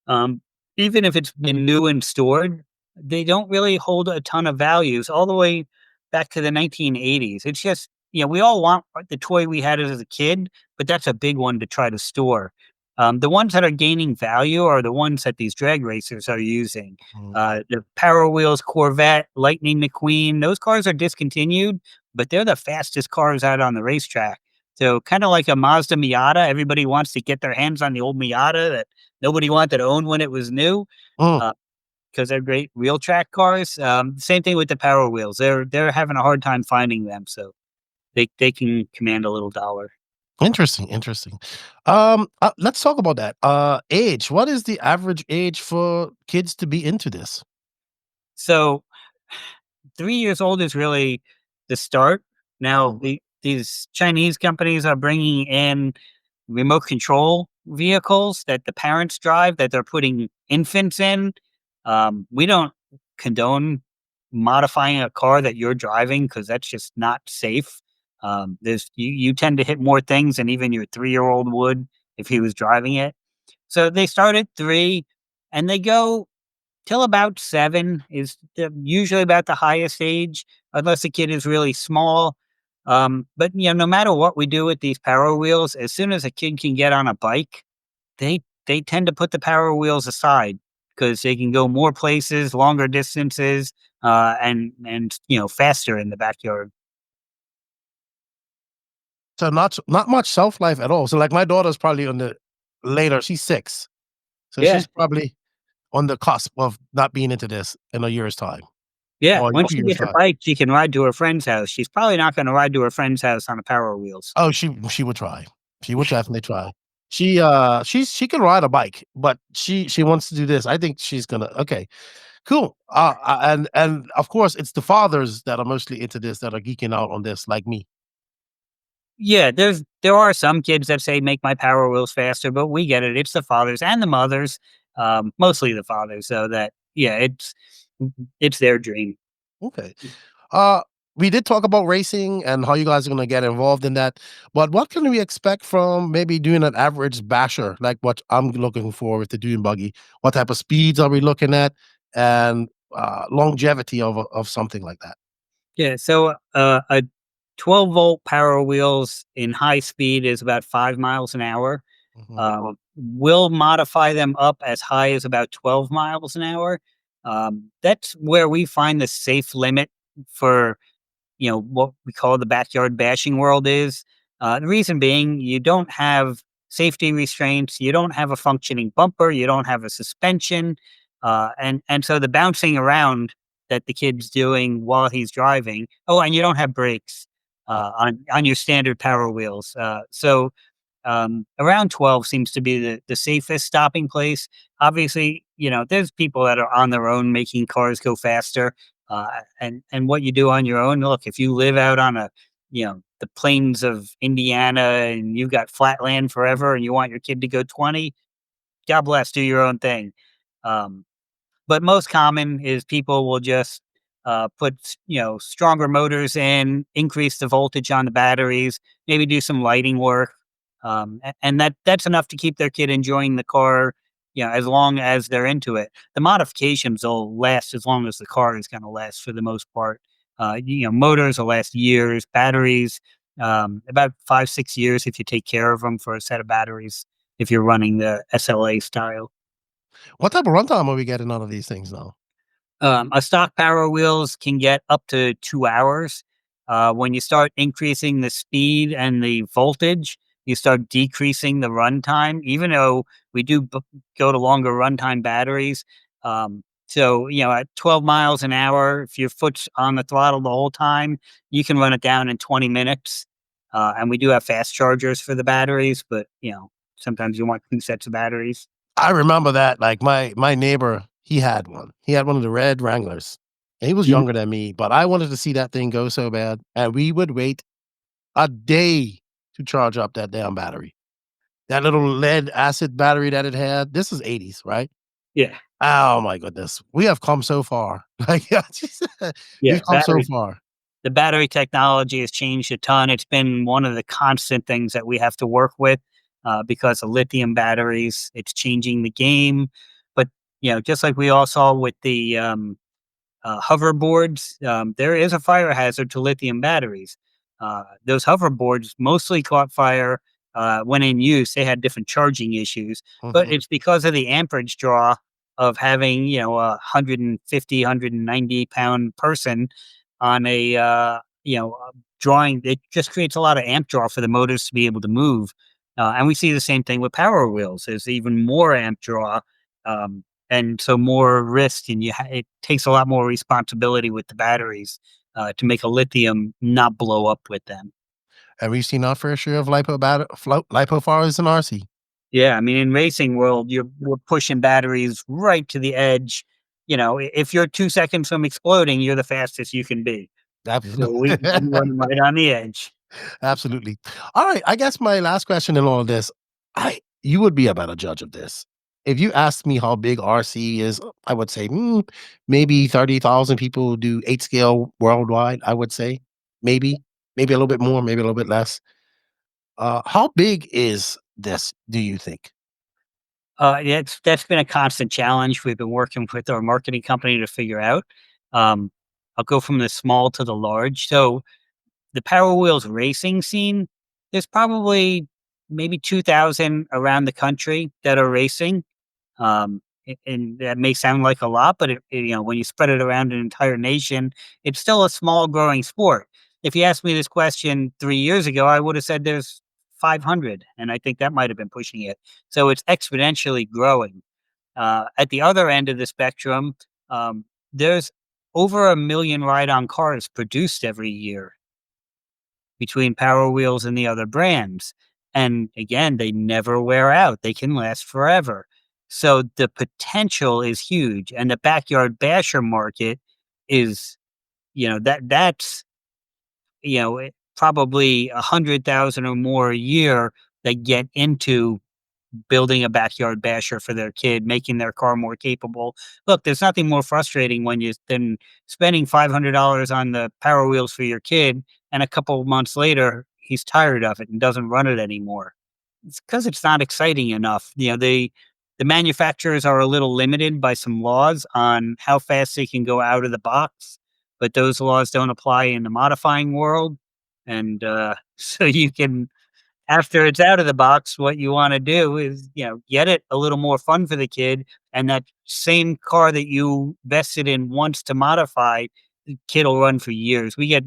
Um, Even if it's been new and stored, they don't really hold a ton of values all the way back to the 1980s. It's just, we all want the toy we had as a kid, but that's a big one to try to store. The ones that are gaining value are the ones that these drag racers are using. Mm, The Power Wheels, Corvette, Lightning McQueen, those cars are discontinued, but they're the fastest cars out on the racetrack. So kind of like a Mazda Miata, everybody wants to get their hands on the old Miata that nobody wanted to own when it was new, mm, because 'cause they're great wheel track cars. Same thing with the Power Wheels. They're having a hard time finding them, so they can command a little dollar. interesting, interesting. Let's talk about that. Age. What is the average age for kids to be into this? So 3 years old is really the start. Now, Mm, these Chinese companies are bringing in remote control vehicles that the parents drive that they're putting infants in. We don't condone modifying a car that you're driving because that's just not safe. You tend to hit more things than even your 3-year-old would if he was driving it. So they start at 3 and they go till about 7 is usually about the highest age, unless the kid is really small. But no matter what we do with these power wheels, as soon as a kid can get on a bike, they tend to put the power wheels aside because they can go more places, longer distances, and faster in the backyard. So not much shelf life at all. So like my daughter's probably on the later. She's 6, so Yeah, she's probably on the cusp of not being into this in a year's time yeah. or a Once few she years gets a time. bike, she can ride to her friend's house. She's probably not going to ride to her friend's house on a power wheels. Oh, she would try. She would definitely try. She can ride a bike, but she wants to do this. I think she's gonna okay, cool. And of course, it's the fathers that are mostly into this that are geeking out on this, like me. Yeah, there are some kids that say make my power wheels faster, but we get it. It's the fathers and the mothers, mostly the fathers. So that yeah, it's their dream. Okay. Uh, we did talk about racing and how you guys are gonna get involved in that, but what can we expect from maybe doing an average basher, like what I'm looking for with the dune buggy? What type of speeds are we looking at, and longevity of something like that? Yeah, so a 12-volt power wheels in high speed is about 5 miles an hour. Mhm. We'll modify them up as high as about 12 miles an hour. That's where we find the safe limit for what we call the backyard bashing world is. The reason being, you don't have safety restraints, you don't have a functioning bumper, you don't have a suspension, and so the bouncing around that the kid's doing while he's driving. Oh, and you don't have brakes on your standard power wheels. So around 12 seems to be the safest stopping place. Obviously, there's people that are on their own making cars go faster. And what you do on your own, look, if you live out on the plains of Indiana and you've got flat land forever and you want your kid to go 20, God bless, do your own thing. Um, but most common is people will just put stronger motors in, increase the voltage on the batteries, maybe do some lighting work, and that's enough to keep their kid enjoying the car. As long as they're into it, the modifications will last as long as the car is going to last for the most part. Motors will last years, batteries about 5-6 years if you take care of them for a set of batteries. If you're running the SLA style. What type of runtime are we getting out of these things now? A stock power wheels can get up to 2 hours. When you start increasing the speed and the voltage, you start decreasing the runtime, even though we do go to longer runtime batteries. So, at 12 miles an hour, if your foot's on the throttle the whole time, you can run it down in 20 minutes. And we do have fast chargers for the batteries, but, sometimes you want 2 sets of batteries. I remember that, like, my neighbor, he had one. He had one of the red Wranglers, and he was Mhm. younger than me, but I wanted to see that thing go so bad, and we would wait a day to charge up that damn battery. That little lead acid battery that it had, this is '80s, right? Yeah. Oh my goodness. We have come so far. Like, yeah, Yeah. we've come so far. The battery technology has changed a ton. It's been one of the constant things that we have to work with because of lithium batteries. It's changing the game. But, just like we all saw with the hoverboards, there is a fire hazard to lithium batteries. Those hoverboards mostly caught fire when in use. They had different charging issues, but Mhm. it's because of the amperage draw of having a 150, 190 pound person on a drawing. It just creates a lot of amp draw for the motors to be able to move. And we see the same thing with power wheels. There's even more amp draw. And so more risk, and it takes a lot more responsibility with the batteries to make a lithium not blow up with them. And we've seen our fair share of lipo fires in RC. Yeah, I mean, in racing world, we're pushing batteries right to the edge. If you're 2 seconds from exploding, you're the fastest you can be. So we Absolutely. run right on the edge. Absolutely. All right. I guess my last question in all of this, I you would be a better judge of this. If you asked me how big RC is, I would say maybe 30,000 people do 8 scale worldwide. I would say maybe, maybe a little bit more, maybe a little bit less. How big is this? Do you think? Yeah, that's been a constant challenge we've been working with our marketing company to figure out. Um, I'll go from the small to the large. So the Power Wheels racing scene, there's probably maybe 2,000 around the country that are racing. And that may sound like a lot, but when you spread it around an entire nation, it's still a small growing sport. If you asked me this question 3 years ago, I would have said there's 500, and I think that might have been pushing it. So it's exponentially growing. At the other end of the spectrum, there's over 1 million ride-on cars produced every year between Power Wheels and the other brands. And again, they never wear out. They can last forever. So the potential is huge. And the backyard basher market is, that's, probably 100,000 or more a year that get into building a backyard basher for their kid, making their car more capable. Look, there's nothing more frustrating when you than spending $500 on the Power Wheels for your kid, and a couple of months later, he's tired of it and doesn't run it anymore. It's because it's not exciting enough. The manufacturers are a little limited by some laws on how fast they can go out of the box, but those laws don't apply in the modifying world. And so you can after it's out of the box, what you wanna do is, get it a little more fun for the kid, and that same car that you vested in once to modify, the kid will run for years. We get,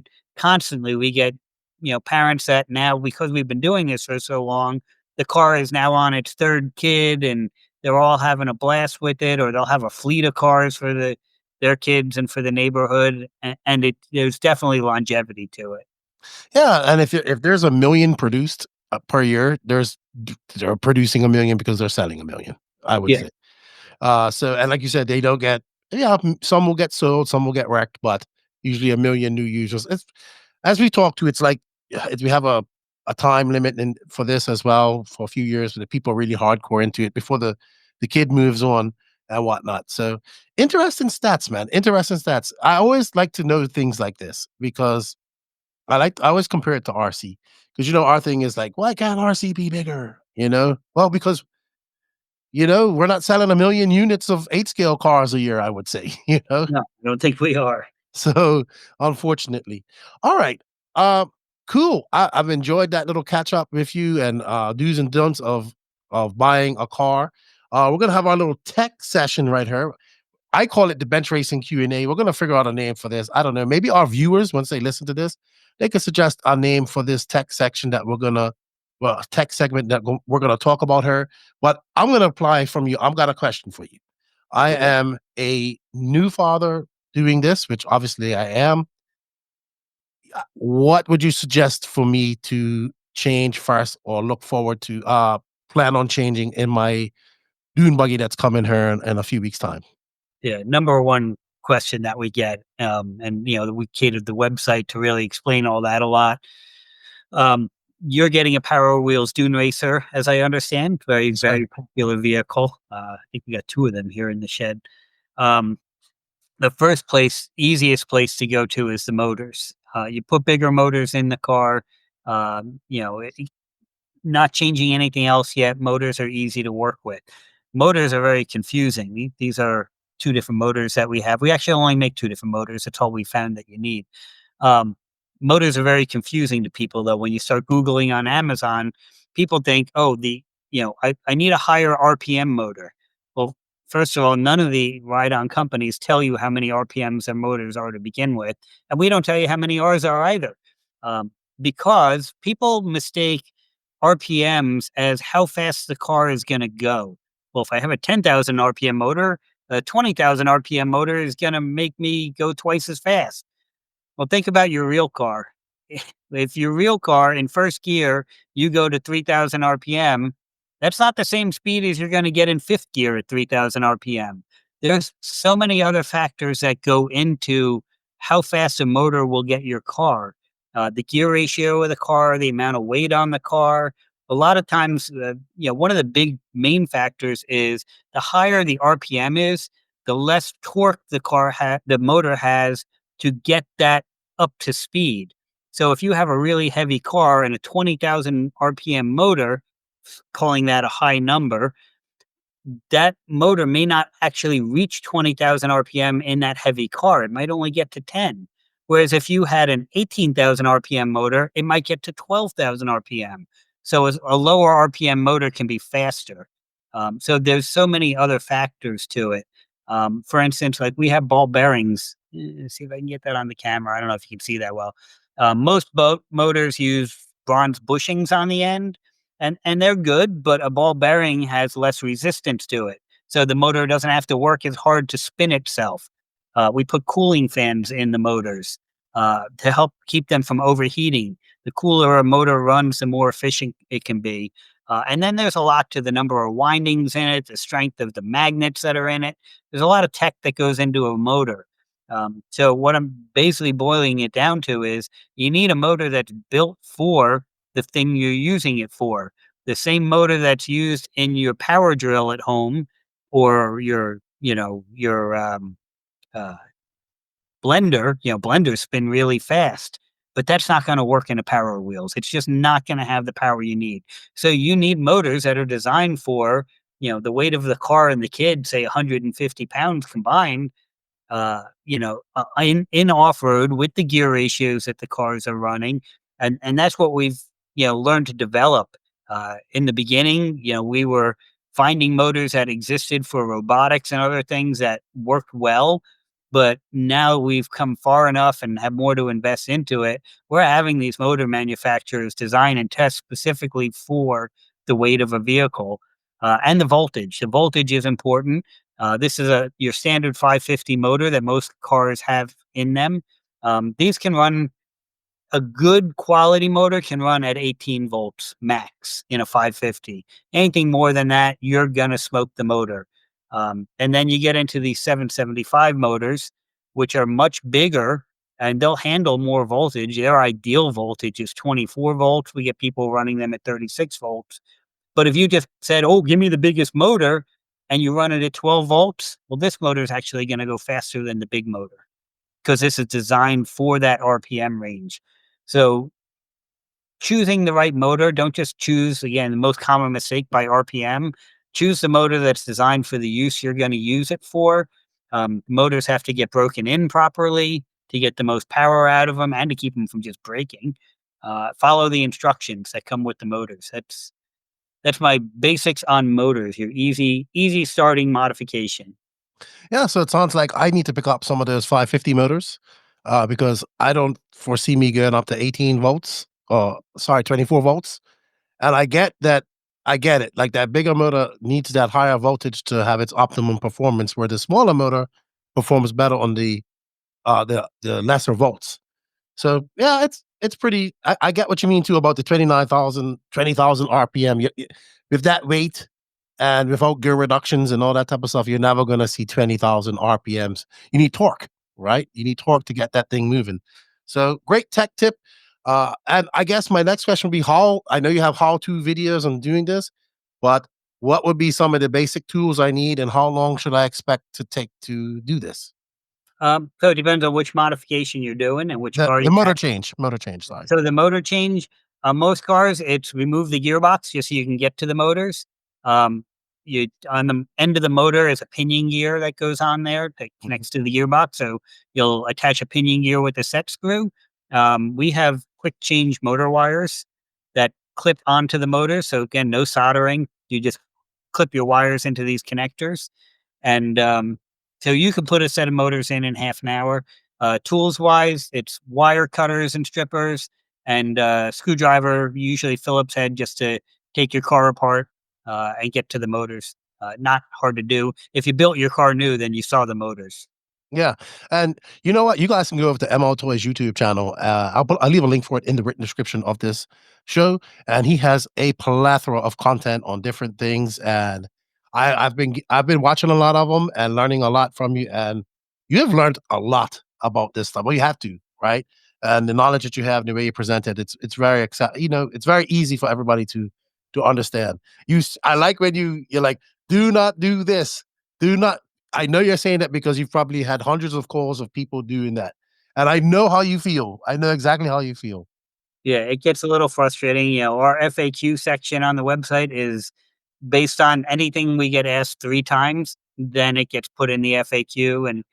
parents that now because we've been doing this for so long, the car is now on its 3rd kid, and they're all having a blast with it, or they'll have a fleet of cars for their kids and for the neighborhood, and there's definitely longevity to it. Yeah, and if there's a million produced per year, they're producing a million because they're selling a million. I would Yeah. say. So and like you said, they don't get yeah, some will get sold, some will get wrecked, but usually a million new users. It's as we talk to, it's like we have a time limit and for this as well for a few years for the people really hardcore into it before the kid moves on and whatnot. So interesting stats, man. Interesting stats. I always like to know things like this because I always compare it to RC because our thing is like, why can't RC be bigger? Well, because we're not selling a million units of 8 scale cars a year, I would say, No, I don't think we are. So, unfortunately. All right. Uh, cool. I've enjoyed that little catch up with you and do's and don'ts of buying a car. We're gonna have our little tech session right here. I call it the bench racing Q&A. We're gonna figure out a name for this. I don't know. Maybe our viewers, once they listen to this, they could suggest a name for this tech section that tech segment that we're gonna talk about her. But I'm gonna apply from you. I've got a question for you. I Sure. am a new father doing this, which obviously I am. What would you suggest for me to change first or look forward to plan on changing in my dune buggy that's coming here in a few weeks' time? Yeah, number one question that we get, and we catered the website to really explain all that a lot. Um, you're getting a Power Wheels Dune Racer, as I understand, very Yes, sir. very popular vehicle. I think we got two of them here in the shed. Um, the easiest place to go to is the motors. You put bigger motors in the car. Not changing anything else yet. Motors are easy to work with. Motors are very confusing. These are two different motors that we have. We actually only make two different motors. That's all we found that you need. Um, Motors are very confusing to people, though. When you start Googling on Amazon, people think, oh, I need a higher RPM motor. Well, first of all, none of the ride on companies tell you how many RPMs their motors are to begin with. And we don't tell you how many ours are either. Because people mistake RPMs as how fast the car is going to go. Well, if I have a 10,000 RPM motor, a 20,000 RPM motor is going to make me go twice as fast. Well, think about your real car. If your real car in first gear, you go to 3,000 RPM, that's not the same speed as you're going to get in fifth gear at 3,000 RPM. There's so many other factors that go into how fast a motor will get your car. the gear ratio of the car, the amount of weight on the car. A lot of times, one of the big main factors is the higher the RPM is, the less torque the motor has to get that up to speed. So if you have a really heavy car and a 20,000 RPM motor, calling that a high number, that motor may not actually reach 20,000 RPM in that heavy car. It might only get to 10. Whereas if you had an 18,000 RPM motor, it might get to 12,000 RPM. So a lower RPM motor can be faster. So there's so many other factors to it. For instance, like we have ball bearings. See if I can get that on the camera. I don't know if you can see that well. Most boat motors use bronze bushings on the end, and they're good, but a ball bearing has less resistance to it, so the motor doesn't have to work as hard to spin itself. We put cooling fans in the motors to help keep them from overheating. The cooler a motor runs, the more efficient it can be. And then there's a lot to the number of windings in it, the strength of the magnets that are in it. There's a lot of tech that goes into a motor. So what I'm basically boiling it down to is you need a motor that's built for the thing you're using it for. The same motor that's used in your power drill at home or your uh, blender, blenders spin really fast, but that's not going to work in a power wheels. It's just not going to have the power you need. So you need motors that are designed for, the weight of the car and the kid, say 150 pounds combined, in off road with the gear ratios that the cars are running, and that's what we've learned to develop. In the beginning, we were finding motors that existed for robotics and other things that worked well, but now we've come far enough and have more to invest into it. We're having these motor manufacturers design and test specifically for the weight of a vehicle and the voltage. The voltage is important. This is your standard 550 motor that most cars have in them. These can run a good quality motor can run at 18 volts max in a 550. Anything more than that, you're gonna smoke the motor. And then you get into these 775 motors, which are much bigger and they'll handle more voltage. Their ideal voltage is 24 volts. We get people running them at 36 volts. But if you just said, "Oh, give me the biggest motor," and you run it at 12 volts, well, this motor is actually going to go faster than the big motor because this is designed for that RPM range. So choosing the right motor, don't just choose, again, the most common mistake by RPM. Choose the motor that's designed for the use you're going to use it for. Motors have to get broken in properly to get the most power out of them and to keep them from just breaking. Follow the instructions that come with the motors. That's my basics on motors, your easy starting modification. Yeah, so it sounds like I need to pick up some of those 550 motors because I don't foresee me going up to 18 volts or sorry, 24 volts. And I get that. I get it. Like that bigger motor needs that higher voltage to have its optimum performance, where the smaller motor performs better on the lesser volts. So yeah, it's pretty. I get what you mean too about the 20,000 RPM. With that weight and without gear reductions and all that type of stuff, you're never going to see 20,000 RPMs. You need torque, right? You need torque to get that thing moving. So great tech tip. And I guess my next question would be how I know you have how-to videos on doing this, but what would be some of the basic tools I need and how long should I expect to take to do this? So it depends on which modification you're doing and which car you The have. motor change side. So the motor change, most cars, it's remove the gearbox just so you can get to the motors. Um, you on the end of the motor is a pinion gear that goes on there that Mhm. connects to the gearbox. So you'll attach a pinion gear with a set screw. We have quick change motor wires that clip onto the motor. So again, no soldering. You just clip your wires into these connectors. And so you can put a set of motors in half an hour. Tools wise, it's wire cutters and strippers and screwdriver, usually Phillips head, just to take your car apart and get to the motors. Not hard to do. If you built your car new, then you saw the motors. Yeah, and you know what? You guys can go over to ML Toys YouTube channel. I'll leave a link for it in the written description of this show, and he has a plethora of content on different things. And I've been watching a lot of them and learning a lot from you. And you have learned a lot about this stuff. Well, you have to, right? and the knowledge that you have, and the way you present it, it's very it's very easy for everybody to understand. I like when you're like, do not do this, do not. I know you're saying that because you've probably had hundreds of calls of people doing that, and I know how you feel. I know exactly how you feel. Yeah, it gets a little frustrating. Our FAQ section on the website is based on anything we get asked 3 times, then it gets put in the FAQ, and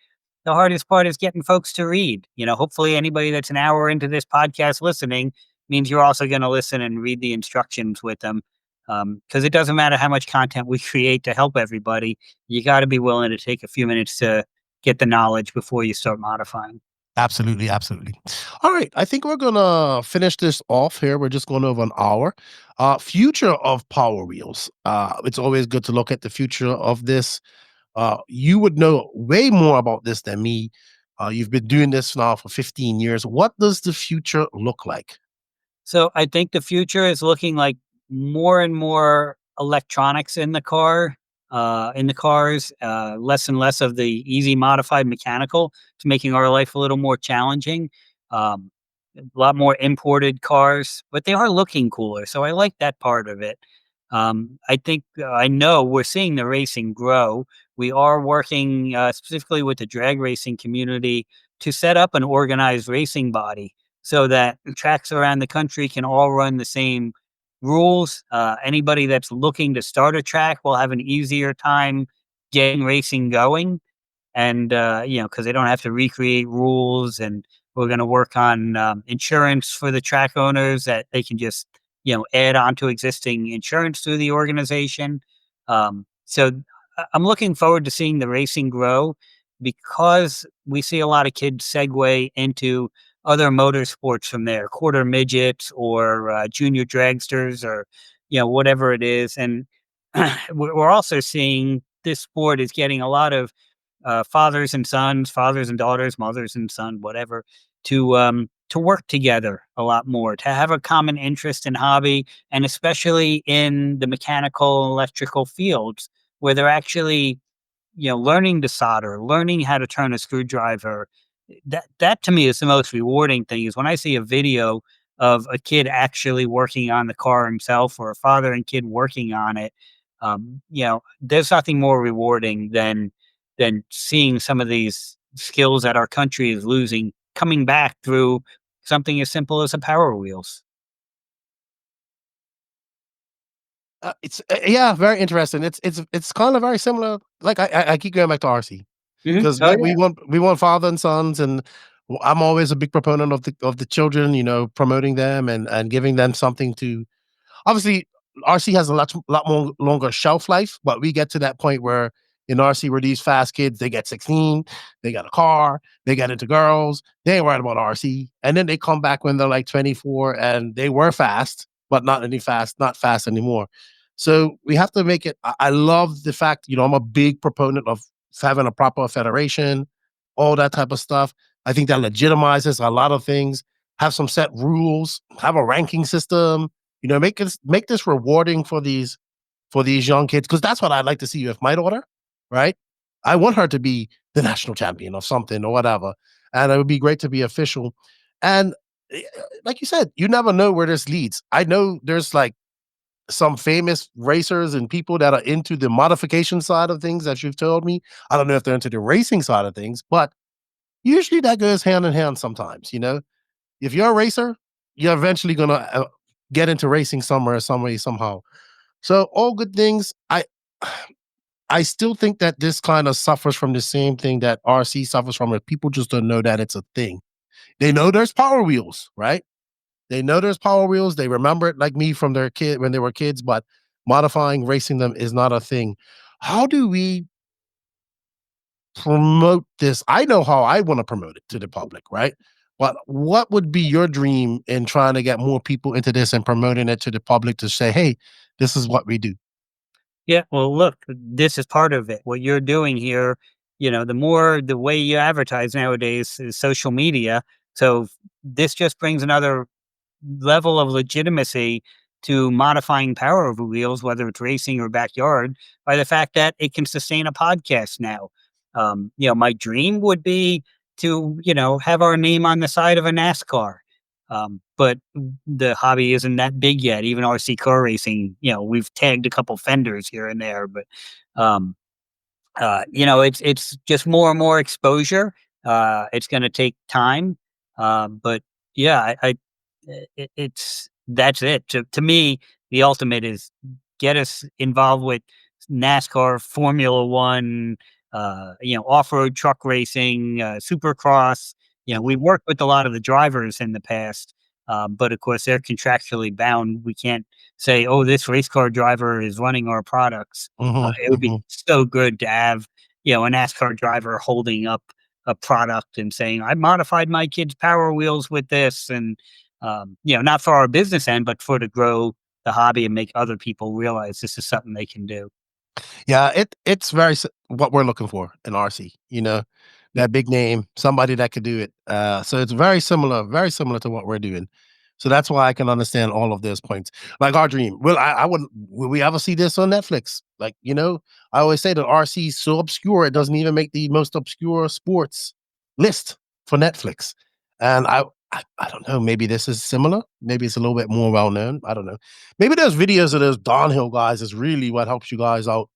the hardest part is getting folks to read. Hopefully anybody that's an hour into this podcast listening means you're also gonna listen and read the instructions with them. Because it doesn't matter how much content we create to help everybody, you gotta be willing to take a few minutes to get the knowledge before you start modifying. Absolutely, absolutely. All right, I think we're gonna finish this off here. We're just going over an hour. Future of Power Wheels. It's always good to look at the future of this. You would know way more about this than me. You've been doing this now for 15 years. What does the future look like? So I think the future is looking like more and more electronics in the cars, less and less of the easy modified mechanical. It's making our life a little more challenging. Um, a lot more imported cars, but they are looking cooler. So I like that part of it. I know we're seeing the racing grow. We are working specifically with the drag racing community to set up an organized racing body so that tracks around the country can all run the same rules. Anybody that's looking to start a track will have an easier time getting racing going, and because they don't have to recreate rules. And we're going to work on insurance for the track owners that they can just add on to existing insurance through the organization. I'm looking forward to seeing the racing grow because we see a lot of kids segue into other motorsports from there, quarter midgets or junior dragsters, or whatever it is. And we're also seeing this sport is getting a lot of fathers and sons, fathers and daughters, mothers and son, whatever, to work together a lot more, to have a common interest and hobby, and especially in the mechanical and electrical fields where they're actually learning to solder, learning how to turn a screwdriver. That to me is the most rewarding thing, is when I see a video of a kid actually working on the car himself, or a father and kid working on it. There's nothing more rewarding than seeing some of these skills that our country is losing coming back through something as simple as a Power Wheels. It's yeah, very interesting. It's kind of very similar. Like I keep going back to RC because Oh we yeah. want father and sons, and I'm always a big proponent of the children. Promoting them and giving them something to. Obviously, RC has a lot more longer shelf life, but we get to that point where in RC, where these fast kids, they get 16, they got a car, they get into girls, they ain't worried about RC, and then they come back when they're like 24 and they were fast, but not fast anymore. So we have to make it. I love the fact, I'm a big proponent of having a proper federation, all that type of stuff. I think that legitimizes a lot of things. Have some set rules, have a ranking system, make this rewarding for these young kids, because that's what I'd like to see with my daughter, right? I want her to be the national champion of something or whatever, and it would be great to be official. And like you said, you never know where this leads. I know there's like some famous racers and people that are into the modification side of things that you've told me. I don't know if they're into the racing side of things, but usually that goes hand in hand sometimes. If you're a racer, you're eventually gonna get into racing somewhere, some way, somehow. So all good things. I still think that this kind of suffers from the same thing that RC suffers from. It people just don't know that it's a thing. They know there's Power Wheels, right? They know there's Power Wheels. They remember it like me from their kid when they were kids, but modifying, racing them is not a thing. How do we promote this? I know how I want to promote it to the public, right? But what would be your dream in trying to get more people into this and promoting it to the public to say, hey, this is what we do? Yeah, well, look, this is part of it. What you're doing here, the way you advertise nowadays is social media. So this just brings another level of legitimacy to modifying power over wheels, whether it's racing or backyard, by the fact that it can sustain a podcast now. My dream would be to, have our name on the side of a NASCAR. But the hobby isn't that big yet. Even RC car racing, we've tagged a couple fenders here and there, but um, it's just more and more exposure. It's going to take time, but yeah, it's that's it. To me, the ultimate is get us involved with NASCAR, Formula One, off road truck racing, Supercross. We Mhm, worked with a lot of the drivers in the past, but of course they're contractually bound. We can't say, "Oh, this race car driver is running our products." mhm, It would be mhm. so good to have, a NASCAR driver holding up a product and saying, "I modified my kid's Power Wheels with this," and not for our business end, but for to grow the hobby and make other people realize this is something they can do. Yeah, it's what we're looking for in RC, Mm. that big name, somebody that could do it. So it's very similar to what we're doing. So that's why I can understand all of those points. Like our dream. Will we ever see this on Netflix? Like, I always say that RC is so obscure, it doesn't even make the most obscure sports list for Netflix. And I don't know, maybe this is similar. Maybe it's a little bit more well known. I don't know. Maybe those videos of those downhill guys is really what helps you guys out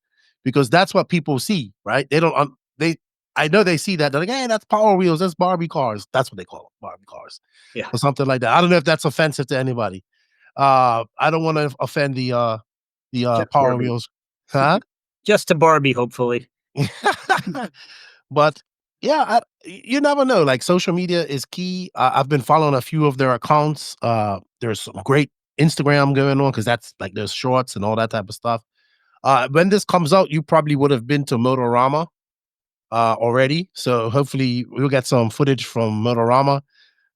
because that's what people see, right? They don't they I know they see that. They're like, "Hey, that's Power Wheels, that's Barbie cars." That's what they call it, Barbie cars Yeah, or something like that. I don't know if that's offensive to anybody. I don't wanna offend the just Power Barbie. Wheels. Huh? Just to Barbie, hopefully. But, yeah, you never know, like, social media is key. I've been following a few of their accounts. There's some great Instagram going on because that's like, there's shorts and all that type of stuff. When this comes out, you probably would have been to Motorama already. So hopefully we'll get some footage from Motorama.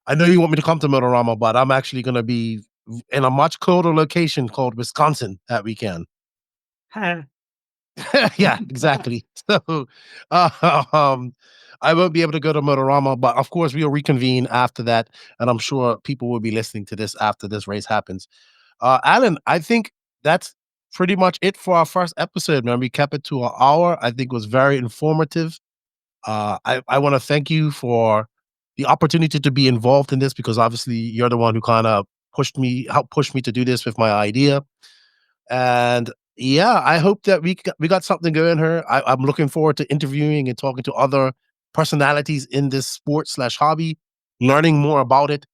I know you want me to come to Motorama, but I'm actually going to be in a much colder location called Wisconsin that weekend. Yeah, exactly. So, um, I won't be able to go to Motorama, but of course we'll reconvene after that, and I'm sure people will be listening to this after this race happens. Alan, I think that's pretty much it for our first episode, man. We kept it to an hour. I think it was very informative. I want to thank you for the opportunity to be involved in this because obviously you're the one who kind of helped push me to do this with my idea. And yeah, I hope that we got something going here. I'm looking forward to interviewing and talking to other personalities in this sport slash hobby, learning more about it,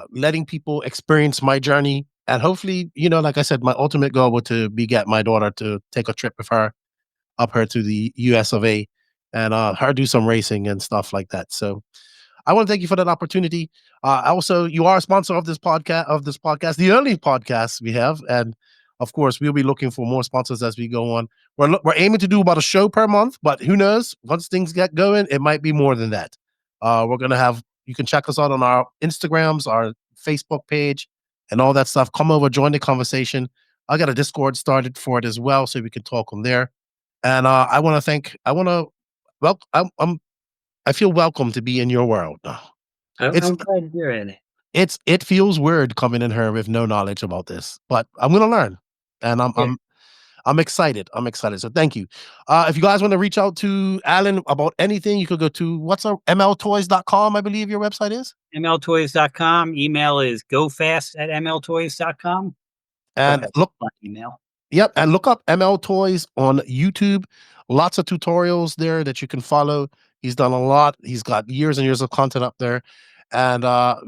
letting people experience my journey. And hopefully, like I said, my ultimate goal would to be get my daughter to take a trip with her up her to the US of A and her do some racing and stuff like that. So I want to thank you for that opportunity. Also, you are a sponsor of this podcast, the only podcast we have, and of course, we'll be looking for more sponsors as we go on. We're aiming to do about a show per month, but who knows? Once things get going, it might be more than that. We're gonna have. You can check us out on our Instagrams, our Facebook page, and all that stuff. Come over, join the conversation. I got a Discord started for it as well, so we can talk on there. And I want to thank. I want to. Well, I feel welcome to be in your world. It's I'm glad you're in it. it feels weird coming in here with no knowledge about this, but I'm gonna learn, and Yeah. I'm excited. I'm excited. So thank you. If you guys want to reach out to Alan about anything, you could go to mltoys.com. I believe your website is, mltoys.com. Email is gofast@mltoys.com. Go and ahead. look. My email. Yep, and look up ML Toys on YouTube. Lots of tutorials there that you can follow. He's done a lot. He's got years and years of content up there. And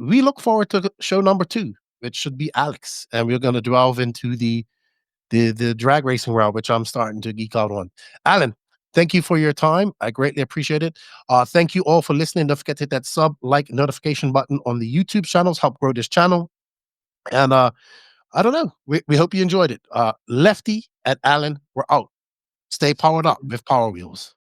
we look forward to show number 2, which should be Alex. And we're going to delve into the drag racing route, which I'm starting to geek out on. Alan, thank you for your time. I greatly appreciate it. Thank you all for listening. Don't forget to hit that like notification button on the YouTube channels. Help grow this channel. And I don't know. We hope you enjoyed it. Lefty and Alan, we're out. Stay powered up with Power Wheels.